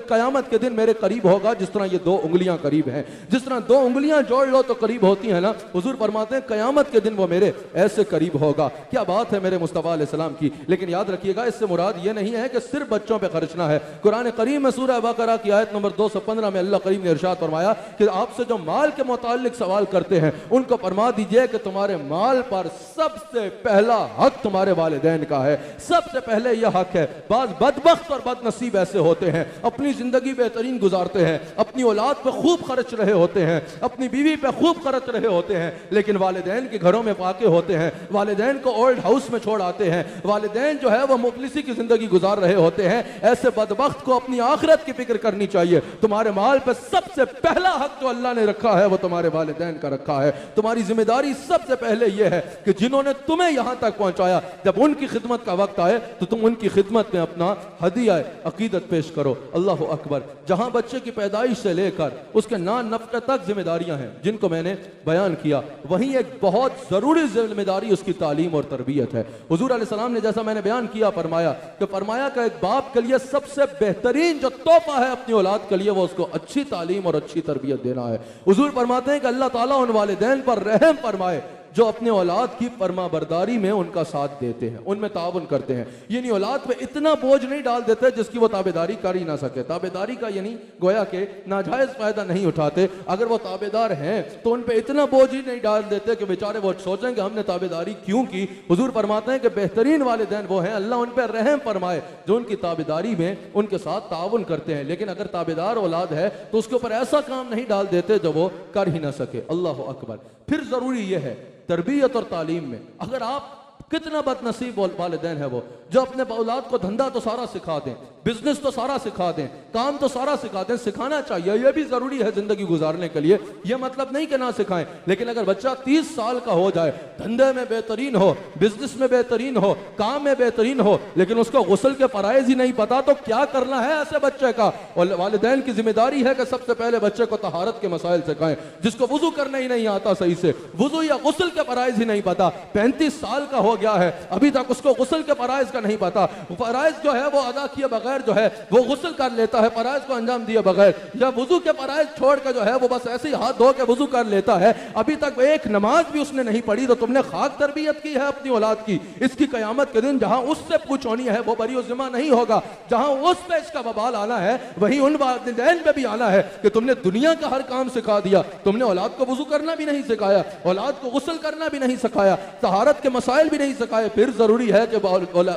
कयामत के दिन मेरे करीब होगा जिस तरह ये 2 उंगलियां करीब हैं। जिस तरह 2 उंगलियां जोड़ लो तो करीब होती है ना, हुजूर फरमाते हैं कयामत के दिन वो मेरे ऐसे करीब होगा। क्या बात है मेरे मुस्तफा अलैहिस्सलाम की। लेकिन याद रखिएगा इससे मुराद ये नहीं है कि सिर्फ बच्चों पे खर्चना है। कुरान करीम में सूरह बकरा की आयत नंबर 215 में अल्लाह करीम ने इरशाद फरमाया कि आपसे जो माल के मुताल्लिक सवाल करते हैं उनको फरमा दीजिए कि तुम्हारे माल पर सबसे पहला हक तुम्हारे वालिदैन का है। सबसे पहले यह हक है। बाज बदबख्त और बदनसीब ऐसे होते हैं अपनी जिंदगी बेहतरीन गुजारते हैं, अपनी औलाद पे खूब खर्च रहे होते हैं, अपनी बीवी पे खूब खर्च रहे होते हैं, लेकिन वालिदैन के घरों में फाके होते हैं, वालिदैन को ओल्ड हाउस में छोड़ आते हैं, वालिदैन जो है वो मुफलिसी की जिंदगी गुजार रहे होते हैं। ऐसे बदबख्त को अपनी आखिरत की फिक्र करनी चाहिए। तुम्हारे माल पे सबसे पहला हक जो अल्लाह ने रखा है वो तुम्हारे वालिदैन का रखा है। तुम्हारी जिम्मेदारी सबसे पहले यह है कि जिन्होंने तुम्हें यहां तक पहुंचाया, जब उनकी खिदमत का वक्त आए तो तुम उनकी खिदमत में अपना हदिया अकीदत पेश करो। अल्लाह अकबर। जहां बच्चे की पैदाइश से लेकर उसके नान नफ्के तक जिम्मेदारियां हैं जिनको मैंने बयान किया, वहीं एक बहुत जरूरी जिम्मेदारी उसकी तालीम और तरबियत है। हुजूर अलैहिस्सलाम ने जैसा मैंने बयान किया फरमाया कि एक बाप के लिए सबसे बेहतरीन जो तोहफा है अपनी औलाद के लिए वो उसको अच्छी तालीम और अच्छी तरबियत देना है। हुजूर फरमाते हैं कि अल्लाह ताला उन वालिदैन पर रहम फरमाए जो अपने औलाद की फरमाबरदारी में उनका साथ देते हैं, उनमें ताबन करते हैं। यानी औलाद पे इतना बोझ नहीं डाल देते जिसकी वो ताबेदारी कर ही ना सके। ताबेदारी का यानी गोया के नाजायज फायदा नहीं उठाते। अगर वो ताबेदार हैं तो उन पे इतना बोझ ही नहीं डाल देते कि बेचारे वो सोचेंगे हमने ताबेदारी क्यों की। हुजूर फरमाते हैं कि बेहतरीन वालिदैन वो हैं, अल्लाह उन पर रहम फरमाए जो उनकी ताबेदारी में उनके साथ ताउन करते हैं। लेकिन अगर ताबेदार औलाद है तो उसके ऊपर ऐसा काम नहीं डाल देते जो वो कर ही ना सके। अल्लाह अकबर। फिर जरूरी यह है तरबियत और तालीम में, अगर आप कितना बदनसीब वालिदैन है वो जो अपने औलाद को धंधा तो सारा सिखा दें, बिजनेस तो सारा सिखा दें, काम तो सारा सिखा दें। सिखाना चाहिए, यह भी जरूरी है जिंदगी गुजारने के लिए। यह मतलब नहीं कि ना सिखाएं, लेकिन अगर बच्चा 30 साल का हो जाए, धंधे में बेहतरीन हो, बिजनेस में बेहतरीन हो, काम में बेहतरीन हो, लेकिन उसको गुस्ल के फराइज ही नहीं पता तो क्या करना है ऐसे बच्चे का। और वालिदैन की जिम्मेदारी है कि सबसे पहले बच्चे को तहारत के मसाइल सिखाएं। जिसको वुजू करना ही नहीं आता सही से, वुजू या गुस्ल के फराइज ही नहीं पता, 35 साल का हो गया है अभी तक उसको गुस्ल के फराइज का नहीं पता, फराइज जो है वो अदा किए बगैर बगैर जो है वो गुस्ल कर लेता है, फराइज को अंजाम दिए बगैर, या वुजू के फराइज छोड़ के जो है वो बस ऐसे ही हाथ धो के वुजू कर लेता है, अभी तक एक नमाज भी उसने नहीं पढ़ी, तो तुमने खाक तरबियत की है अपनी औलाद की। इसकी कयामत के दिन जहां उससे पूछ होनी है वो बरी जिम्मा नहीं होगा, जहां उस पे इसका बवाल आना है वहीं उन वालिदैन पे भी आना है कि तुमने दुनिया का हर काम सिखा दिया, तुमने औलाद को वुजू करना भी नहीं सिखाया, औलाद को गुस्ल करना भी नहीं सिखाया, तहारत के मसाइल भी नहीं सिखाए। फिर जरूरी है कि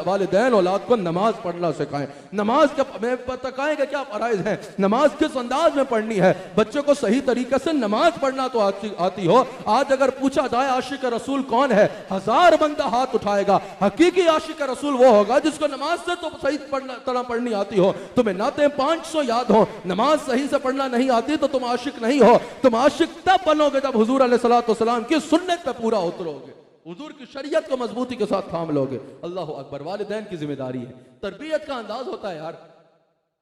वालिदैन औलाद को नमाज पढ़ना सिखाएं। नमाज के बताएं कि क्या फराइज हैं, नमाज किस अंदाज में पढ़नी है, बच्चे को सही तरीके से नमाज पढ़ना तो आती हो। आज अगर पूछा जाए आशिक रसूल कौन है, 1000 बंदा हाथ उठाएगा। हकीकी आशिक रसूल वो होगा जिसको नमाज से तो सही तरह पढ़नी आती हो। तुम्हें नाते 500 याद हो, नमाज सही से पढ़ना नहीं आती तो तुम आशिक नहीं हो। तुम आशिक तब बनोगे जब हुजूर अलैहिस्सलाम की सुन्नत पे पूरा उतरोगे, हुजूर की शरीयत को मजबूती के साथ थाम लोगे। अल्लाह अकबर। वालिदैन की जिम्मेदारी है, तरबियत का अंदाज होता है यार।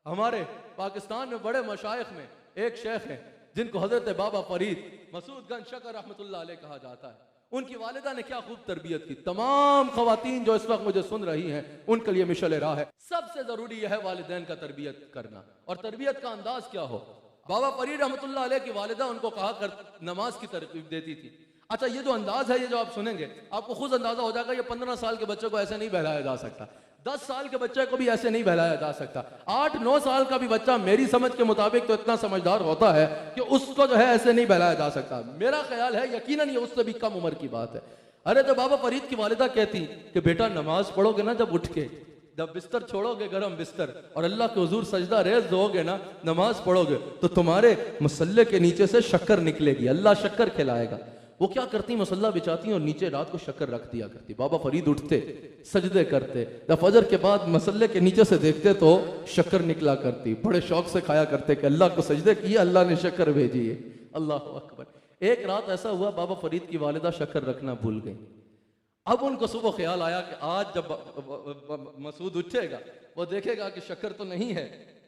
हमारे पाकिस्तान में बड़े मशाइख में एक शेख है जिनको हजरत बाबा फरीद मसूद गंज शकर रहमतुल्लाह अलैह कहा जाता है। उनकी वालिदा ने क्या खूब तरबियत की। तमाम खवातीन जो इस वक्त मुझे सुन रही हैं उनके लिए मिशल राह है, सबसे जरूरी है वालिदैन का तरबियत करना। और तरबियत का अंदाज क्या हो, बाबा फरीद रहमतुल्लाह अलैह की वालिदा उनको कहा कर नमाज की तरकीब देती थी। अच्छा, ये जो अंदाज है, ये जो आप सुनेंगे आपको खुद अंदाजा हो जाएगा, ये 15 साल के बच्चे को ऐसे नहीं बहलाया जा सकता, 10 साल के बच्चे को भी ऐसे नहीं बहलाया जा सकता, 8-9 साल का भी बच्चा मेरी समझ के मुताबिक तो इतना समझदार होता है कि उसको जो है ऐसे नहीं बहलाया जा सकता। मेरा ख्याल है यकीनन ये उससे भी कम उम्र की बात है। अरे तो बाबा फरीद की वालिदा कहती कि बेटा नमाज पढ़ोगे ना, जब उठ के जब बिस्तर छोड़ोगे गरम बिस्तर और अल्लाह के हुजूर सजदा रेज दोगे ना, नमाज पढ़ोगे तो तुम्हारे मुसल्ले के नीचे से शक्कर निकलेगी, अल्लाह शक्कर खिलाएगा। वो क्या करती, मसल्ला बिछाती और नीचे रात को शक्कर रख दिया करती। बाबा फरीद उठते, सजदे करते, जब फजर के बाद मसल्ले के नीचे से देखते तो शक्कर निकला करती। बड़े शौक से खाया करते कि अल्लाह को सजदे किए, अल्लाह ने शक्कर भेजी है। अल्लाह अकबर। एक रात ऐसा हुआ बाबा फरीद की वालिदा शक्कर रखना भूल गई। अब उनको सुबह ख्याल आया कि आज जब मसूद उठेगा वो देखेगा कि शक्कर तो नहीं है,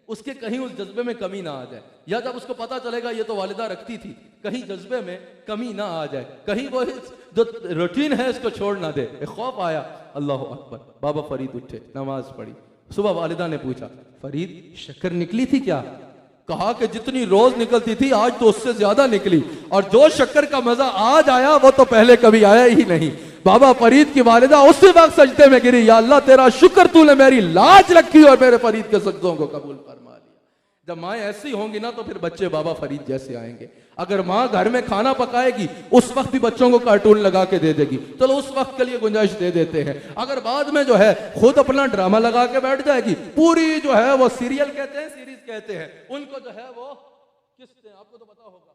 उसके कहीं उस जज्बे में कमी ना आ जाए, या जब उसको पता चलेगा ये तो वालिदा रखती थी, कहीं जज्बे में कमी ना आ जाए, कहीं वो जो रूटीन है इसको छोड़ ना दे। एक खौफ आया। अल्लाह अकबर। बाबा फरीद उठे, नमाज पढ़ी। सुबह वालिदा ने पूछा, फरीद शक्कर निकली थी क्या? कहा कि जितनी रोज निकलती थी आज तो उससे ज्यादा निकली, और जो शक्कर का मजा आज आया वो तो पहले कभी आया ही नहीं। बाबा फरीद की वालिदा उसी वक्त सजदे में गिरी, या अल्लाह तेरा शुक्र तूने मेरी लाज रखी और मेरे फरीद के सजदों को कबूल फरमा लिया। जब माँ ऐसी होंगी ना तो फिर बच्चे बाबा फरीद जैसे आएंगे। अगर माँ घर में खाना पकाएगी उस वक्त भी बच्चों को कार्टून लगा के दे देगी, चलो उस वक्त के लिए गुंजाइश दे देते हैं। अगर बाद में जो है खुद अपना ड्रामा लगा के बैठ जाएगी, पूरी जो है वो सीरियल कहते हैं, सीरीज कहते हैं, उनको जो है वो किसते, आपको तो पता होगा,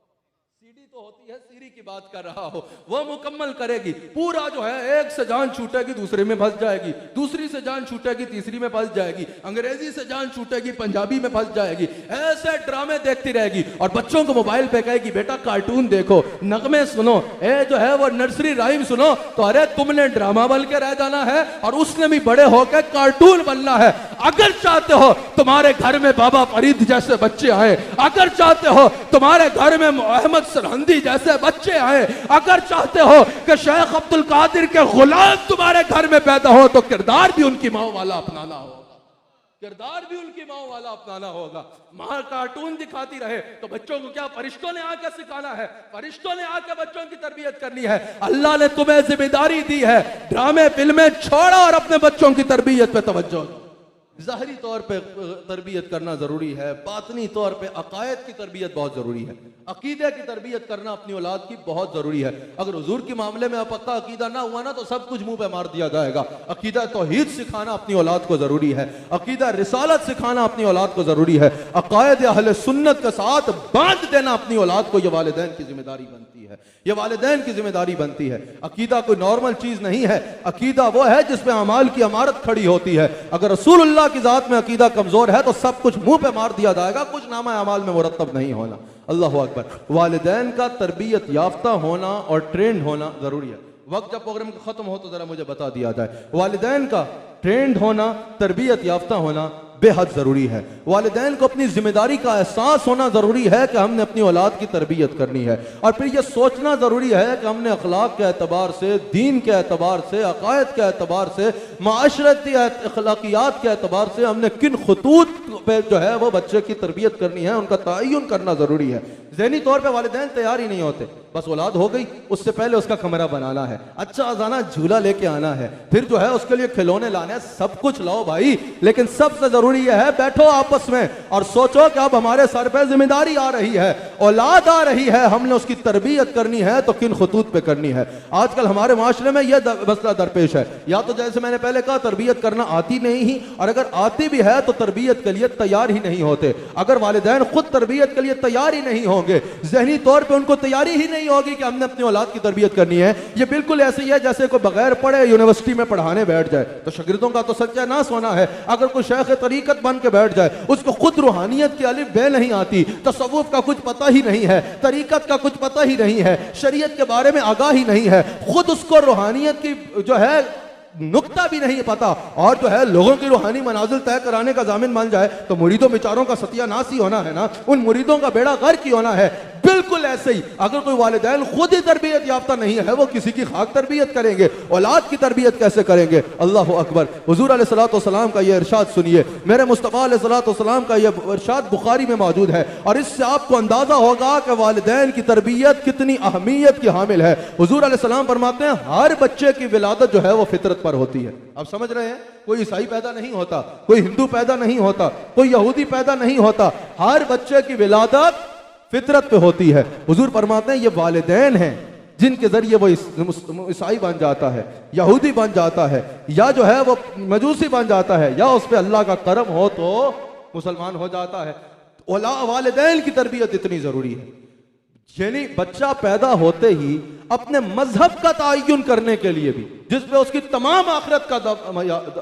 सीडी तो होती है, सीरी की बात कर रहा हो, वो मुकम्मल करेगी। पूरा जो है एक से जान छूटेगी दूसरे में फंस जाएगी, दूसरी से जान छूटेगी तीसरी में फंस जाएगी, अंग्रेजी से जान छूटेगी पंजाबी में फंस जाएगी। ऐसे ड्रामे देखती रहेगी और बच्चों को मोबाइल पे कहेगी बेटा कार्टून देखो, नगमे सुनो, ए जो है वो नर्सरी राइम सुनो। तो अरे तुमने ड्रामा बन के रह जाना है और उसने भी बड़े होकर कार्टून बनना है। अगर चाहते हो तुम्हारे घर में बाबा फरीद जैसे बच्चे आए, अगर चाहते हो तुम्हारे घर में अहमद सरहंदी जैसे बच्चे आए, अगर चाहते हो कि शेख अब्दुल कादिर के गुलाम तुम्हारे घर में पैदा हो, तो किरदार भी उनकी माँ वाला अपनाना होगा, किरदार भी उनकी माँ वाला अपनाना होगा। माँ कार्टून दिखाती रहे तो बच्चों को क्या फरिश्तों ने आके सिखाना है, फरिश्तों ने आके बच्चों की तरबियत करनी है। अल्लाह ने तुम्हें जिम्मेदारी दी है, ड्रामे फिल्में छोड़ो और अपने बच्चों की तरबियत पे तवज्जो दो। ज़ाहिरी तौर पे तरबियत करना ज़रूरी है, बातनी तौर पे अकायद की तरबियत बहुत ज़रूरी है, अकीदे की तरबियत करना अपनी औलाद की बहुत ज़रूरी है। अगर हुजूर के मामले में पक्का अकीदा ना हुआ ना तो सब कुछ मुंह पे मार दिया जाएगा। अकीदा तौहीद सिखाना अपनी औलाद को ज़रूरी है, अकीदा रिसालत सिखाना अपनी औलाद को ज़रूरी है, अकायद अहले सुन्नत के साथ बांध देना अपनी औलाद को, यह वालिदैन की जिम्मेदारी बनती है, यह वालिदैन की जिम्मेदारी बनती है। अकीदा कोई नॉर्मल चीज़ नहीं है, अकीदा वो है जिसमें अमाल की इमारत खड़ी होती है। अगर रसूलुल्लाह की जात में अकीदा कमजोर है तो सब कुछ मुंह पे मार दिया जाएगा, कुछ नामा अमाल में मुरत्तब नहीं होना। अल्लाह अकबर। वालिदैन का तरबियत याफ्ता होना और ट्रेंड होना जरूरी है। वक्त जब प्रोग्राम खत्म हो तो जरा मुझे बता दिया जाए, वालिदैन का ट्रेंड होना, तरबियत याफ्ता होना बेहद ज़रूरी है। वालिदैन को अपनी जिम्मेदारी का एहसास होना ज़रूरी है कि हमने अपनी औलाद की तरबियत करनी है, और फिर यह सोचना ज़रूरी है कि हमने अखलाक के एतबार से, दीन के एतबार से, अकायद के एतबार से, माशरती अखलाकियात के एतबार से हमने किन खतूत पे जो है वो बच्चे की तरबियत करनी है, उनका तयन करना ज़रूरी है। ज़हनी तौर पर वालिदैन तैयार ही नहीं होते, बस औलाद हो गई उससे पहले उसका कमरा बनाना है, अच्छा अजाना झूला लेके आना है, फिर जो है उसके लिए खिलौने लाने हैं, सब कुछ लाओ भाई, लेकिन सबसे जरूरी यह है बैठो आपस में और सोचो कि अब हमारे सर पे जिम्मेदारी आ रही है, औलाद आ रही है, हमने उसकी तरबियत करनी है तो किन खतूत पे करनी है। आजकल हमारे माशरे में यह मसला दरपेश है, या तो जैसे मैंने पहले कहा तरबियत करना आती नहीं ही, और अगर आती भी है तो तरबियत के लिए तैयार ही नहीं होते। अगर वालिदैन खुद तरबियत के लिए तैयार ही नहीं होंगे, ज़हनी तौर पे उनको तैयारी ही नहीं होगी कि हमने अपनी औलाद की तरबियत करनी है, ये बिल्कुल ऐसे ही है जैसे कोई बगैर पढ़े यूनिवर्सिटी में पढ़ाने बैठ जाए, तो शागिर्दों का तो सत्यानाश होना है। अगर कोई शेख तरीकत बन के बैठ जाए, उसको खुद रूहानियत की अलिफ बे नहीं आती, तसव्वुफ का कुछ पता ही नहीं है, तरीकत का कुछ पता ही नहीं है, शरीयत के बारे में आगाही नहीं है, खुद उसको रूहानियत की जो है नुक्ता भी नहीं पता, और जो है लोगों की रूहानी मनाजिल तय कराने का जामिन बन जाए, तो मुरीदों बेचारों का सत्यानाश ही होना है ना, उन मुरीदों का बेड़ा गर्क ही होना है। बिल्कुल ऐसे ही अगर कोई वालिदैन खुद ही तरबियत याफ्ता नहीं है, वो किसी की खाक तरबियत करेंगे, औलाद की तरबियत कैसे करेंगे? अल्लाह अकबर। हुजूर अलैहिस्सलाम का यह इरशाद सुनिए, मेरे मुस्तफ़ा अलैहिस्सलाम का यह इरशाद बुखारी में मौजूद है, और इससे आपको अंदाजा होगा कि वालिदैन की तरबियत कितनी अहमियत की हामिल है। हुजूर अलैहिस्सलाम फरमाते हैं हर बच्चे की विलादत जो है वो फितरत पर होती है। आप समझ रहे हैं, कोई ईसाई पैदा नहीं होता, कोई हिंदू पैदा नहीं होता, कोई यहूदी पैदा नहीं होता, हर बच्चे की विलादत फितरत पे होती है। हुजूर फरमाते हैं ये वालिदैन हैं जिनके जरिए वो ईसाई बन जाता है, यहूदी बन जाता है, या जो है वो मजूसी बन जाता है, या उस पर अल्लाह का करम हो तो मुसलमान हो जाता है। वालिदैन की तरबियत इतनी जरूरी है, यानी बच्चा पैदा होते ही अपने मजहब का तयन करने के लिए भी, जिसपे उसकी तमाम आखिरत का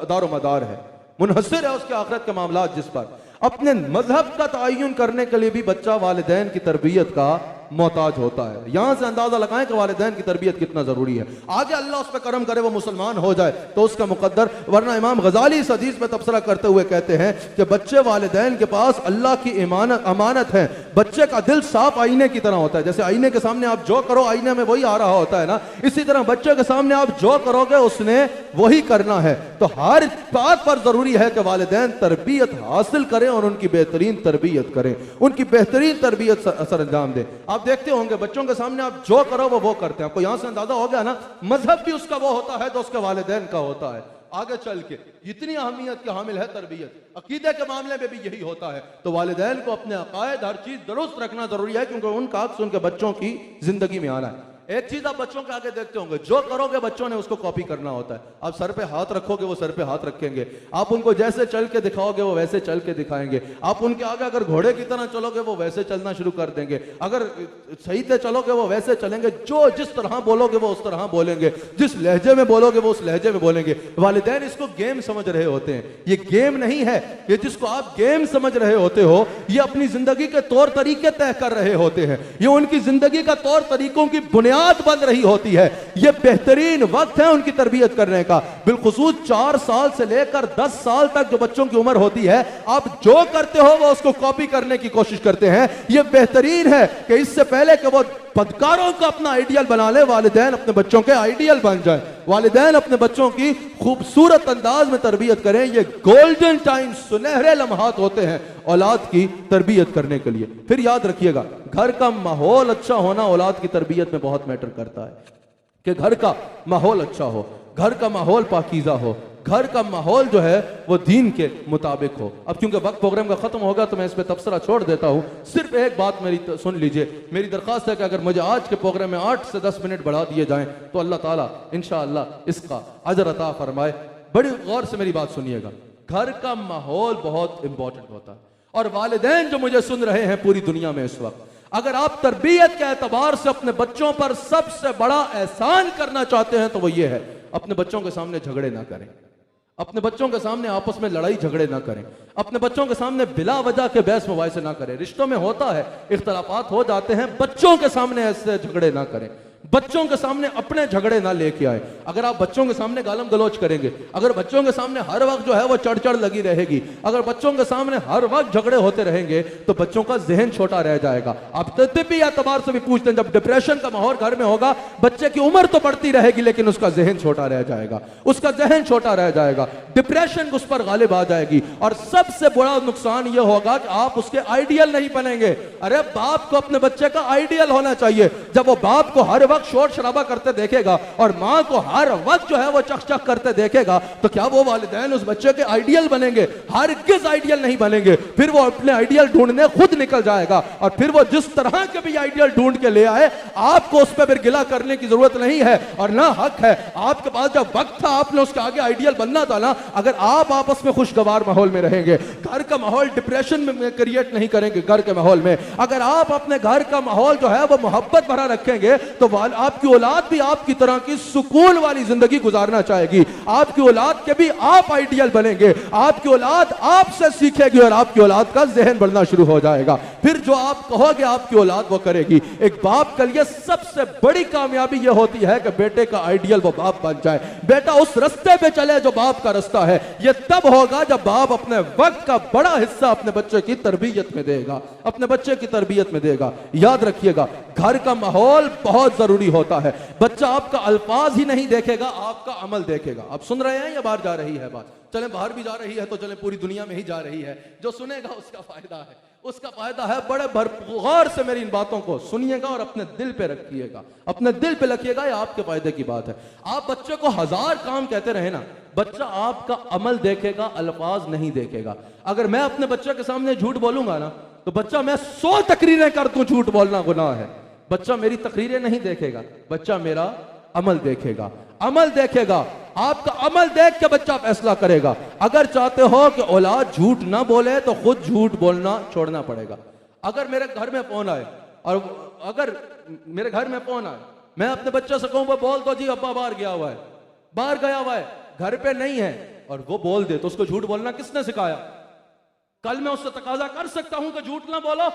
दारो मदार है, मुनहसर है उसके आखिरत के मामला, जिस पर अपने मजहब का तयन करने के लिए भी बच्चा वालिदैन की तरबियत का मोहताज होता है। यहां से अंदाजा लगाएं कि वालिदैन की तरबियत कितना जरूरी है। आगे अल्लाह उस पर करम करे, वो मुसलमान हो जाए तो उसका मुकद्दर, वरना इमाम गजाली इस हदीस में तबसरा करते हुए कहते हैं कि बच्चे वालिदैन के पास अल्लाह की अमानत है। बच्चे का दिल साफ आईने की तरह होता है, जैसे आईने के सामने आप जो करो आईने में वही आ रहा होता है ना, इसी तरह बच्चे के सामने आप जो करोगे उसने वही करना है। तो हर बात पर जरूरी है कि वालिदैन तरबियत हासिल करें और उनकी बेहतरीन तरबियत करें, उनकी बेहतरीन तरबियत सर अंजाम दें। आप देखते होंगे बच्चों के सामने आप जो करो वो करते हैं। आपको यहां से अंदाजा हो गया ना, मजहब भी उसका वो होता है तो उसके वालिदैन का होता है। आगे चल के इतनी अहमियत की हामिल है तरबियत, अकीदे के मामले में भी यही होता है। तो वालिदैन को अपने अकायद हर चीज दुरुस्त रखना जरूरी है, क्योंकि उनका अक्स उनके बच्चों की जिंदगी में आना है। एक चीज आप बच्चों के आगे देखते होंगे, जो करोगे बच्चों ने उसको कॉपी करना होता है। आप सर पे हाथ रखोगे वो सर पे हाथ रखेंगे, आप उनको जैसे चल के दिखाओगे वो वैसे चल के दिखाएंगे, आप उनके आगे अगर घोड़े की तरह चलोगे वो वैसे चलना शुरू कर देंगे, अगर सही से चलोगे वो वैसे चलेंगे, जो जिस तरह बोलोगे वो उस तरह बोलेंगे, जिस लहजे में बोलोगे वो उस लहजे में बोलेंगे। वालिदैन इसको गेम समझ रहे होते हैं, ये गेम नहीं है, ये जिसको आप गेम समझ रहे होते हो ये अपनी जिंदगी के तौर तरीके तय कर रहे होते हैं, ये उनकी जिंदगी का तौर तरीकों की बुनियाद बन रही होती है। यह बेहतरीन वक्त है उनकी तरबियत करने का। बिलखुसूस 4 साल से लेकर 10 साल तक जो बच्चों की उम्र होती है, आप जो करते हो वो उसको कॉपी करने की कोशिश करते हैं। यह बेहतरीन है कि इससे पहले कि वो पदकारों का अपना आइडियल बना ले, वालिदैन अपने बच्चों के आइडियल बन जाए, वालिदैन अपने बच्चों की खूबसूरत अंदाज में तरबियत करें। ये गोल्डन टाइम, सुनहरे लम्हात होते हैं औलाद की तरबियत करने के लिए। फिर याद रखिएगा, घर का माहौल अच्छा होना औलाद की तरबियत में बहुत मैटर करता है, कि घर का माहौल अच्छा हो, घर का माहौल पाकीज़ा हो, घर का माहौल जो है वो दीन के मुताबिक हो। अब क्योंकि वक्त प्रोग्राम का खत्म होगा तो मैं इस पे तबसरा छोड़ देता हूं। सिर्फ एक बात मेरी सुन लीजिए, मेरी दरख्वास्त है कि अगर मुझे आज के प्रोग्राम में 8 से 10 मिनट बढ़ा दिए जाएं तो अल्लाह ताला इंशाअल्लाह इसका अजर अता फरमाए। बड़ी गौर से मेरी बात सुनिएगा, घर का माहौल बहुत इंपॉर्टेंट होता है। और वालिदैन जो मुझे सुन रहे हैं पूरी दुनिया में इस वक्त, अगर आप तरबियत के एतबार से अपने बच्चों पर सबसे बड़ा एहसान करना चाहते हैं तो वो ये है, अपने बच्चों के सामने झगड़े ना करें, अपने बच्चों के सामने आपस में लड़ाई झगड़े ना करें। अपने बच्चों के सामने बिला वजह के बहस मुबाहिसे ना करें। रिश्तों में होता है, इख्तलाफात हो जाते हैं, बच्चों के सामने ऐसे झगड़े ना करें। बच्चों के सामने अपने झगड़े ना लेके आए। अगर आप बच्चों के सामने गालम गलौज करेंगे, अगर बच्चों के सामने हर वक्त जो है वो चढ़ चढ़ लगी रहेगी, अगर बच्चों के सामने हर वक्त झगड़े होते रहेंगे, तो बच्चों का जहन छोटा रह जाएगा। आप तिब्बी एतबार से भी पूछते हैं, जब डिप्रेशन का माहौल घर में होगा, बच्चे की उम्र तो बढ़ती रहेगी लेकिन उसका जहन छोटा रह जाएगा, उसका जहन छोटा रह जाएगा, डिप्रेशन उस पर गालिब आ जाएगी। और सबसे बड़ा नुकसान यह होगा कि आप उसके आइडियल नहीं बनेंगे। अरे बाप को अपने बच्चे का आइडियल होना चाहिए। जब वो बाप को हर शोर शराबा करते देखेगा और मां को हर वक्त जो है वो चक-चक करते देखेगा, तो क्या वो वालिदैन उस बच्चे के आइडियल बनेंगे? हरगिज़ आइडियल नहीं बनेंगे। फिर वो अपने आइडियल ढूंढने खुद निकल जाएगा, और फिर वो जिस तरह के भी आइडियल ढूंढ के ले आए, आपको उस पर फिर गिला करने की जरूरत नहीं है और ना हक है। आपके पास जब वक्त था, आपने उसके आगे आइडियल बनना था ना। अगर आप आपस में खुशगवार माहौल में रहेंगे, घर का माहौल डिप्रेशन में क्रिएट नहीं करेंगे, घर के माहौल में अगर आप अपने घर का माहौल जो है वो मोहब्बत भरा रखेंगे, तो आपकी औलाद भी आपकी तरह की सुकून वाली जिंदगी गुजारना चाहेगी। आपकी औलाद के भी आप आइडियल बनेंगे, आपकी औलाद आपसे सीखेगी और आपकी औलाद का जहन बढ़ना शुरू हो जाएगा। फिर जो आप कहोगे आपकी औलाद वो करेगी। एक बाप के लिए सबसे बड़ी कामयाबी यह होती है कि बेटे का आइडियल वो बाप बन जाए, बेटा उस रास्ते पे चले जो बाप का रास्ता है। यह तब होगा जब बाप अपने वक्त का बड़ा हिस्सा अपने बच्चे की तरबियत में देगा, अपने बच्चे की तरबियत में देगा। याद रखिएगा, घर का माहौल बहुत जरूरी होता है। बच्चा आपका अल्फाज ही नहीं देखेगा, आपका अमल देखेगा। आप सुन रहे हैं या बाहर जा रही है बात? चलें बाहर भी जा रही है तो चलें पूरी दुनिया में ही जा रही है। जो सुनेगा उसका फायदा है, उसका फायदा है। बड़े गौर से मेरी इन बातों को सुनिएगा और अपने दिल पे रखिएगा, अपने दिल पे रखिएगा, ये आपके फायदे की बात है। आप बच्चे को 1000 काम कहते रहे ना, बच्चा आपका अमल देखेगा, अल्फाज नहीं देखेगा। अगर मैं अपने बच्चे के सामने झूठ बोलूंगा ना, तो बच्चा मैं 100 तकरीरें कर दूं, झूठ बोलना गुनाह है, बच्चा मेरी तकरीरें नहीं देखेगा, बच्चा मेरा अमल देखेगा। अमल देखेगा, आपका अमल देख के बच्चा फैसला करेगा। अगर चाहते हो कि औलाद झूठ ना बोले तो खुद झूठ बोलना छोड़ना पड़ेगा। अगर मेरे घर में फोन आए, और अगर मेरे घर में फोन आए, मैं अपने बच्चे से कहूं बोल दो जी अब्बा बाहर गया हुआ है, बाहर गया हुआ है, घर पे नहीं है, और वो बोल दे, तो उसको झूठ बोलना किसने सिखाया? कल मैं उससे तकाजा कर सकता हूं कि झूठ ना बोलो?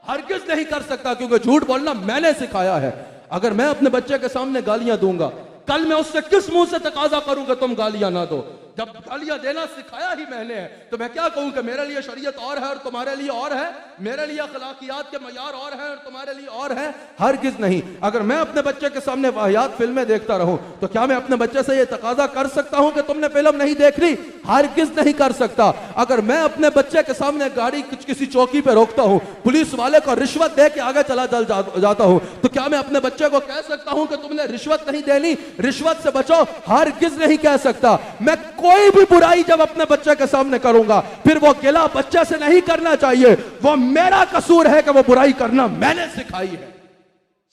हरगिज़ नहीं कर सकता, क्योंकि झूठ बोलना मैंने सिखाया है। अगर मैं अपने बच्चे के सामने गालियां दूंगा, कल मैं उससे किस मुंह से तकाजा करूंगा तुम गालियां ना दो? जब गालियां देना सिखाया ही मैंने है, तो मैं क्या कहूं कि मेरे लिए शरीयत और है और तुम्हारे लिए और है, मेरे लिए अखलाकियात के मयार और है और तुम्हारे लिए और है? हरगिज़ नहीं। अगर मैं अपने बच्चे के सामने वाहियात फिल्में देखता रहूं, तो क्या मैं अपने बच्चे से यह तकाजा कर सकता हूं कि तुमने फिल्म नहीं देख ली? हरगिज़ नहीं कर सकता। अगर मैं अपने बच्चे के सामने गाड़ी किसी चौकी पे रोकता हूं, पुलिस वाले को रिश्वत दे के आगे चला जाता हूं, तो क्या मैं अपने बच्चे को कह सकता हूं कि तुमने रिश्वत नहीं देनी, रिश्वत से बचो? हरगिज़ नहीं कह सकता। मैं कोई भी बुराई जब अपने बच्चे के सामने करूंगा, फिर वो गिला बच्चे से नहीं करना चाहिए, वो मेरा कसूर है कि वो बुराई करना मैंने सिखाई है।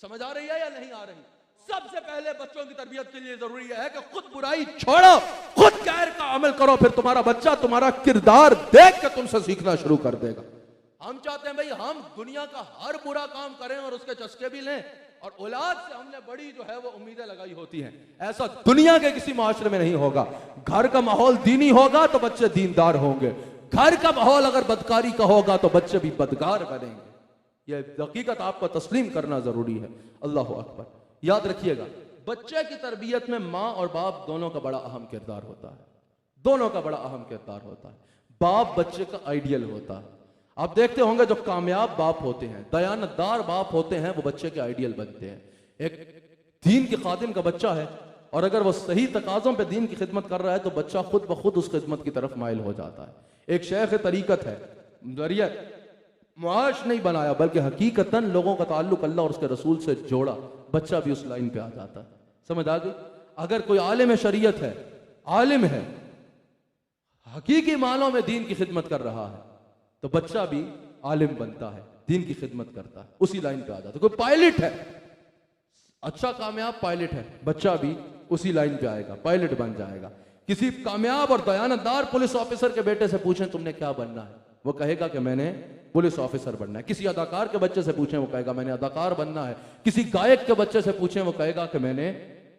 समझ आ रही है या नहीं आ रही? सबसे पहले बच्चों की तरबियत के लिए जरूरी है कि खुद बुराई छोड़ो, खुद खैर का अमल करो, फिर तुम्हारा बच्चा तुम्हारा किरदार देख के तुमसे सीखना शुरू कर देगा। हम चाहते हैं भाई हम दुनिया का हर बुरा काम करें और उसके चस्के भी लें, और औलाद से हमने बड़ी जो है वो उम्मीदें लगाई होती हैं। ऐसा दुनिया के किसी माशरे में नहीं होगा। घर का माहौल दीनी होगा तो बच्चे दीनदार होंगे, घर का माहौल अगर बदकारी का होगा तो बच्चे भी बदकार बनेंगे। यह हकीकत आपको तस्लीम करना जरूरी है। अल्लाह अकबर। याद रखिएगा, बच्चे की तरबियत में माँ और बाप दोनों का बड़ा अहम किरदार होता है, दोनों का बड़ा अहम किरदार होता है। बाप बच्चे का आइडियल होता है। आप देखते होंगे जो कामयाब बाप होते हैं, दयानतदार बाप होते हैं, वो बच्चे के आइडियल बनते हैं। एक दीन के खादिम का बच्चा है और अगर वो सही तकाज़ों पे दीन की खिदमत कर रहा है तो बच्चा खुद ब खुद उस खिदमत की तरफ माइल हो जाता है। एक शेख तरीकत है, जरिया मुआश नहीं बनाया बल्कि हकीकतन लोगों का ताल्लुक अल्लाह और उसके रसूल से जोड़ा, बच्चा भी उस लाइन पे आ जाता है। समझ आ गई? अगर कोई आलिम शरीयत है, आलिम है, हकीकी मानों में दीन की खिदमत कर रहा है, तो बच्चा भी आलिम बनता है, दीन की खिदमत करता है, उसी लाइन पे आ जाता है। कोई पायलट है, अच्छा कामयाब पायलट है, बच्चा भी उसी लाइन पे आएगा, पायलट बन जाएगा। किसी कामयाब और दयानतदार पुलिस ऑफिसर के बेटे से पूछें तुमने क्या बनना है, वो कहेगा कि मैंने पुलिस ऑफिसर बनना है। किसी अदाकार के बच्चे से पूछें, वो कहेगा मैंने अदाकार बनना है। किसी गायक के बच्चे से पूछें, वो कहेगा कि मैंने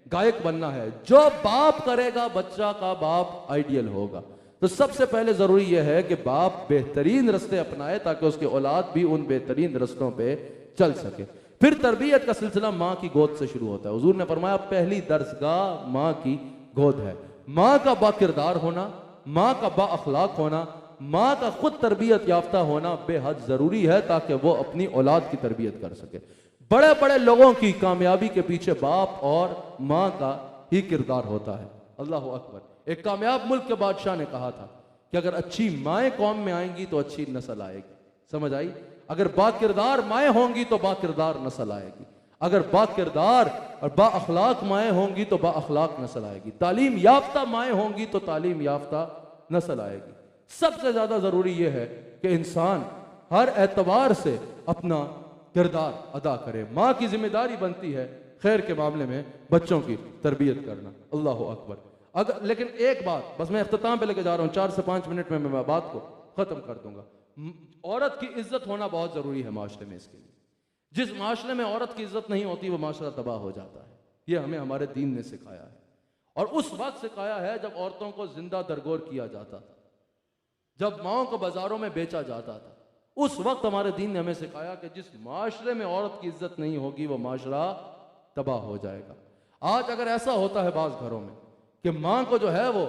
गायक बनना है। जो बाप करेगा बच्चा का बाप आइडियल होगा। तो सबसे पहले ज़रूरी यह है कि बाप बेहतरीन रास्ते अपनाए ताकि उसकी औलाद भी उन बेहतरीन रास्तों पे चल सके। फिर तरबियत का सिलसिला माँ की गोद से शुरू होता है। हुजूर ने फरमाया पहली दरसगाह माँ की गोद है। माँ का बाकिरदार होना, माँ का बाअखलाक होना, माँ का खुद तरबियत याफ्ता होना बेहद ज़रूरी है ताकि वो अपनी औलाद की तरबियत कर सके। बड़े बड़े लोगों की कामयाबी के पीछे बाप और माँ का ही किरदार होता है। अल्लाह अकबर। एक कामयाब मुल्क के बादशाह ने कहा था कि अगर अच्छी माएँ कौम में आएंगी तो अच्छी नस्ल आएगी। समझ आई? अगर बाकिरदार माएँ होंगी तो बाकिरदार नस्ल आएगी। अगर बाकिरदार और बाअखलाक माएँ होंगी तो बाअखलाक नस्ल आएगी। तालीम याफ्ता माएँ होंगी तो तालीम याफ्ता नस्ल आएगी। सबसे ज्यादा जरूरी यह है कि इंसान हर एतबार से अपना किरदार अदा करे। माँ की जिम्मेदारी बनती है खैर के मामले में बच्चों की तरबियत करना। अल्लाह अकबर। अगर लेकिन एक बात बस मैं इख्तिताम पे लेके जा रहा हूँ, 4 से 5 मिनट में मैं बात को खत्म कर दूंगा। औरत की इज्जत होना बहुत जरूरी है माशरे में। इसके लिए जिस माशरे में औरत की इज्जत नहीं होती वो माशरा तबाह हो जाता है। ये हमें हमारे दीन ने सिखाया है और उस वक्त सिखाया है जब औरतों को जिंदा दरगोर किया जाता था, जब माओं को बाजारों में बेचा जाता था। उस वक्त हमारे दीन ने हमें सिखाया कि जिस माशरे में औरत की इज्जत नहीं होगी वो माशरा तबाह हो जाएगा। आज अगर ऐसा होता है बाज घरों में कि माँ को जो है वो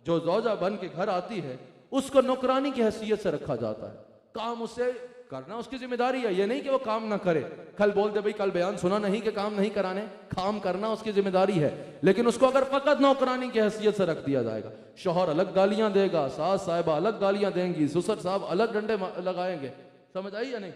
जो जौजा बन के घर आती है उसको नौकरानी की हैसियत से रखा जाता है। काम उसे करना उसकी जिम्मेदारी है, ये नहीं कि वो काम ना करे। कल बोल दे भाई कल बयान सुना नहीं कि काम नहीं कराने, काम करना उसकी जिम्मेदारी है। लेकिन उसको अगर फकत नौकरानी की हैसियत से रख दिया जाएगा, शौहर अलग गालियां देगा, सास साहिबा अलग गालियां देंगी, ससुर साहब अलग डंडे लगाएंगे। समझ आई या नहीं?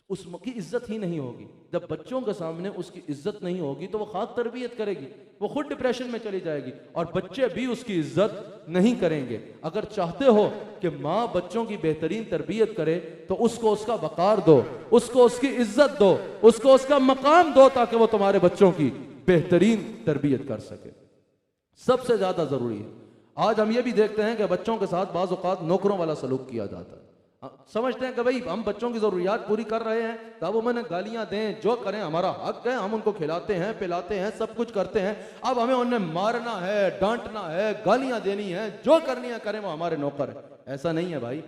उसकी इज्जत ही नहीं होगी। जब बच्चों के सामने उसकी इज्जत नहीं होगी तो वो खाक तरबियत करेगी, वो खुद डिप्रेशन में चली जाएगी और बच्चे भी उसकी इज्जत नहीं करेंगे। अगर चाहते हो कि माँ बच्चों की बेहतरीन तरबियत करे तो उसको उसका वकार दो, उसको उसकी इज्जत दो, उसको उसका मकाम दो ताकि वो तुम्हारे बच्चों की बेहतरीन तरबियत कर सके। सबसे ज्यादा जरूरी है। आज हम ये भी देखते हैं कि बच्चों के साथ बाज़ औक़ात नौकरों वाला सलूक किया जाता है। समझते हैं कि भाई हम बच्चों की जरूरियात पूरी कर रहे हैं, तब वो मैंने गालियां दें जो करें हमारा हक है, हम उनको खिलाते हैं पिलाते हैं सब कुछ करते हैं। अब हमें उन्हें मारना है, डांटना है, गालियां देनी है, जो करनी है करें, वो हमारे नौकर है। ऐसा नहीं है भाई।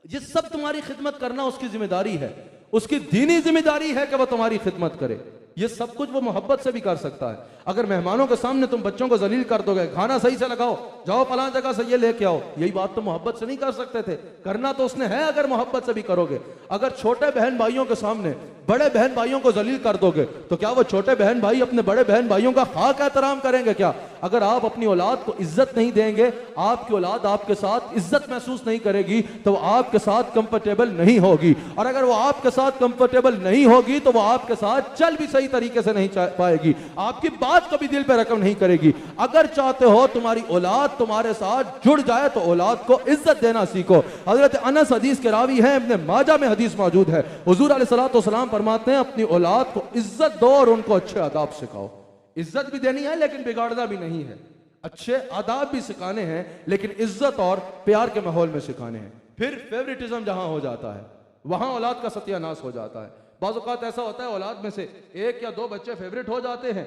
ये सब तुम्हारी खिदमत करना उसकी जिम्मेदारी है, उसकी दीनी जिम्मेदारी है कि वह तुम्हारी खिदमत करे। ये सब कुछ वो मोहब्बत से भी कर सकता है। अगर मेहमानों के सामने तुम बच्चों को जलील कर दोगे, खाना सही से लगाओ, जाओ फलां जगह से ये लेके आओ, यही बात तो मोहब्बत से नहीं कर सकते थे। करना तो उसने है अगर मोहब्बत से भी करोगे। अगर छोटे बहन भाइयों के सामने बड़े बहन भाइयों को जलील कर दोगे तो क्या वो छोटे बहन भाई अपने बड़े बहन भाइयों का खाक एहतराम करेंगे क्या? अगर आप अपनी औलाद को इज्जत नहीं देंगे, आपकी औलाद आपके साथ इज्जत महसूस नहीं करेगी तो वो आपके साथ कंफर्टेबल नहीं होगी। और अगर वो आपके साथ कंफर्टेबल नहीं होगी तो वो आपके साथ चल भी सही तरीके से नहीं पाएगी, आपकी बात कभी दिल पे रकम नहीं करेगी। अगर चाहते हो तुम्हारी औलाद तुम्हारे साथ जुड़ जाए तो औलाद को इज्जत देना सीखो। हजरत अनस हदीस के रावी हैं, इब्ने माजा में हदीस मौजूद है। हुजूर अलैहिस्सलातु वस्सलाम फरमाते हैं अपनी औलाद को इज्जत दो और उनको अच्छे आदाब सिखाओ। इज्जत भी देनी है लेकिन बिगाड़ना भी नहीं है। अच्छे आदाब भी सिखाने हैं लेकिन इज्जत और प्यार के माहौल में सिखाने हैं। फिर फेवरेटिज्म जहां हो जाता है वहां औलाद का सत्यानाश हो जाता है। बाज़ औक़ात ऐसा होता है औलाद में से 1 या 2 बच्चे फेवरेट हो जाते हैं,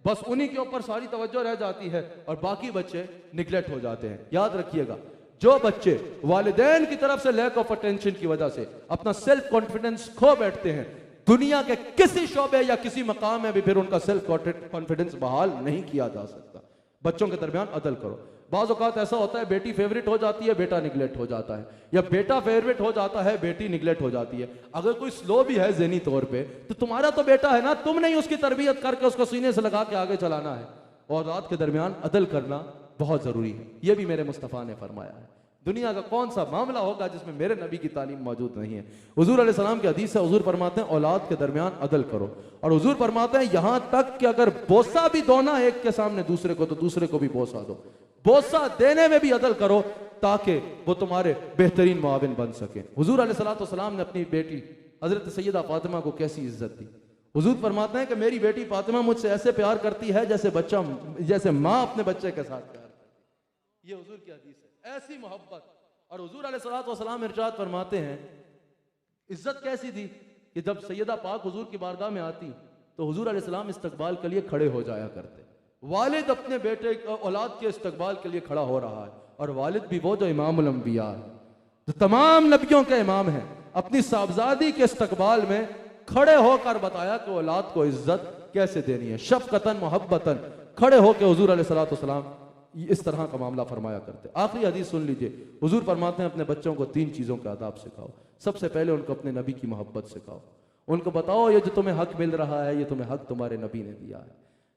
बस उन्हीं के ऊपर सारी तवज्जो रह जाती है और बाकी बच्चे निगलेक्ट हो जाते हैं। याद रखिएगा, जो बच्चे वालिदैन की तरफ से लैक ऑफ अटेंशन की वजह से अपना सेल्फ कॉन्फिडेंस खो बैठते हैं, दुनिया के किसी शोबे या किसी मकाम में भी फिर उनका सेल्फ कॉन्फिडेंस बहाल नहीं किया जा सकता। बच्चों के दरमियान अदल करो। बाज़ औक़ात ऐसा होता है बेटी फेवरेट हो जाती है, बेटा निगलेक्ट हो जाता है, या बेटा फेवरेट हो जाता है, बेटी निगलेक्ट हो जाती है। अगर कोई स्लो भी है ज़हनी तौर पे तो तुम्हारा तो बेटा है ना, तुम नहीं उसकी तरबियत करके उसको सीने से लगा के आगे चलाना है। औलाद के दरमियान अदल करना बहुत ज़रूरी है। यह भी मेरे मुस्तफ़ा ने फरमाया है। दुनिया का कौन सा मामला होगा जिसमें मेरे नबी की तालीम मौजूद नहीं है। हुजूर अलैहिस्सलाम की हदीस है, हुजूर फरमाते हैं औलाद के दरमियान अदल करो। और हुजूर फरमाते हैं यहां तक कि अगर बोसा भी दो ना एक के सामने दूसरे को तो दूसरे को भी बोसा दो। बोसा देने में भी अदल करो ताकि वो तुम्हारे बेहतरीन मुआविन बन सके। हुजूर अलैहिस्सलातु वस्सलाम ने अपनी बेटी हजरत सैयदा फातिमा को कैसी इज्जत दी। हुजूर फरमाते हैं कि मेरी बेटी फातिमा मुझसे ऐसे प्यार करती है जैसे माँ अपने बच्चे के साथ प्यार करती। ये हुजूर की हदीस है, ऐसी मोहब्बत। और हुजूर अलैहिस्सलातु वस्सलाम इरशाद फरमाते हैं इज्जत कैसी थी कि जब सैयदा पाक हुजूर की बारगाह में आती तो हुजूर अलैहिस्सलाम इस्तकबाल के लिए खड़े हो जाया करते। वालिद अपने बेटे औलाद के इस्तकबाल के लिए खड़ा हो रहा है, और वालिद भी वो जो इमामुल अंबिया है, जो तमाम नबियों के इमाम हैं, अपनी साहबजादी के इस्तकबाल में खड़े होकर बताया कि औलाद को इज्जत कैसे देनी है। शफकतन मोहब्बतन खड़े होकर हुजूर अलैहिस्सलातु वस्सलाम इस तरह का मामला फरमाया करते। आखिरी हदीस सुन लीजिए, हुजूर फरमाते हैं अपने बच्चों को 3 चीज़ों के आदाब सिखाओ। सबसे पहले उनको अपने नबी की मोहब्बत सिखाओ। उनको बताओ ये जो तुम्हें हक मिल रहा है, ये तुम्हें हक तुम्हारे नबी ने दिया है।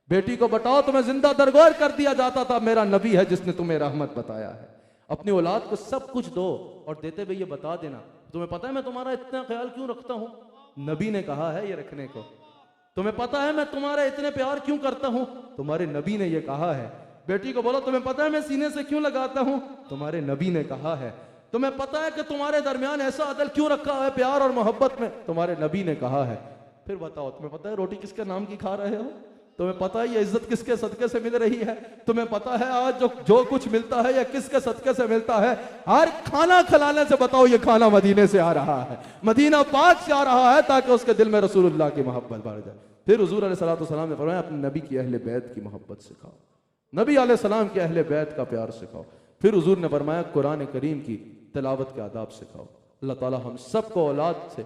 बेटी को बताओ तुम्हें जिंदा दरगोर कर दिया जाता था, मेरा नबी है जिसने तुम्हें रहमत बताया है। अपनी औलाद को सब कुछ दो, और देते हुए ये बता देना, तुम्हें पता है मैं तुम्हारा इतना ख्याल क्यों रखता हूं, नबी ने कहा है ये रखने को। तुम्हें पता है मैं तुम्हारा इतने प्यार क्यों करता हूं, तुम्हारे नबी ने ये कहा है। बेटी को बोलो तुम्हें पता है मैं सीने से क्यों लगाता हूं, तुम्हारे नबी ने कहा है। तुम्हें पता है कि तुम्हारे दरमियान ऐसा अदल क्यों रखा है प्यार और मोहब्बत में, तुम्हारे नबी ने कहा है। फिर बताओ तुम्हें पता है रोटी किसके नाम की खा रहे हो, तुम्हें पता है ये इज्जत किसके सदके से मिल रही है, तुम्हें पता है आज जो कुछ मिलता है या किसके सदके से मिलता है। हर खाना खिलाने से बताओ ये खाना मदीने से आ रहा है, मदीना पाक से आ रहा है, ताकि उसके दिल में रसूलुल्लाह की मोहब्बत बढ़ जाए। फिर हुजूर अलैहिस्सलाम ने फरमाया अपने नबी की अहले बैत की मोहब्बत सिखाओ, नबी अलैहिस्सलाम के अहले बैत का प्यार सिखाओ। फिर हुजूर ने फरमाया कुरान करीम की तिलावत के आदाब सिखाओ। अल्लाह ताला हम सबको औलाद से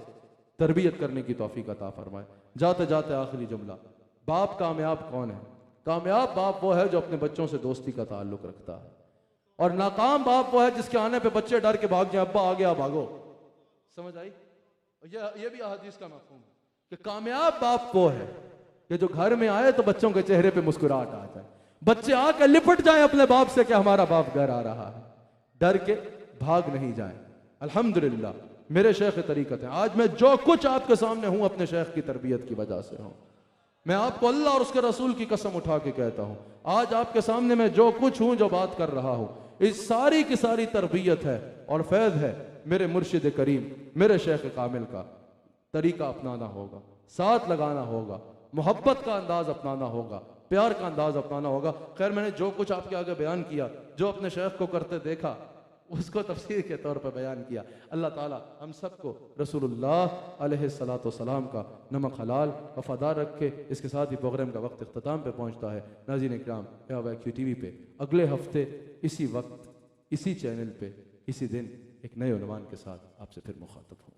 तरबियत करने की तौफीक अता फरमाए। जाते जाते आखिरी जुमला, बाप कामयाब कौन है? कामयाब बाप वो है जो अपने बच्चों से दोस्ती का ताल्लुक रखता है, और नाकाम बाप वो है जिसके आने पे बच्चे डर के भाग जाए, अब्बा आ गया भागो। समझ आई? ये भी हदीस का मफहूम है कि कामयाब बाप वो है कि जो घर में आए तो बच्चों के चेहरे पे मुस्कुराहट आ जाए, बच्चे आकर लिपट जाए अपने बाप से कि हमारा बाप घर आ रहा है, डर के भाग नहीं जाए। अल्हम्दुलिल्लाह मेरे शेख तरीकत है, आज मैं जो कुछ आपके सामने हूं अपने शेख की तरबियत की वजह से हूं। मैं आपको अल्लाह और उसके रसूल की कसम उठा के कहता हूं, आज आपके सामने मैं जो कुछ हूं, जो बात कर रहा हूं, इस सारी की सारी तरबियत है और फैज़ है मेरे मुर्शिद करीम, मेरे शेख कामिल का। तरीका अपनाना होगा, साथ लगाना होगा, मोहब्बत का अंदाज अपनाना होगा, प्यार का अंदाज अपनाना होगा। खैर मैंने जो कुछ आपके आगे बयान किया, जो अपने शेख को करते देखा, उसको तफसीर के तौर पर बयान किया। अल्लाह ताला हम सबको रसूलुल्लाह अलैहिस्सलातु वस्सलाम का नमक हलाल वफादार रखे। इसके साथ ही प्रोग्राम का वक्त इख्तिताम पे पहुंचता है। नाज़रीन इकराम, YQ TV पे अगले हफ्ते इसी वक्त, इसी चैनल पे, इसी दिन एक नए उन्वान के साथ आपसे फिर मुखातब हूँ।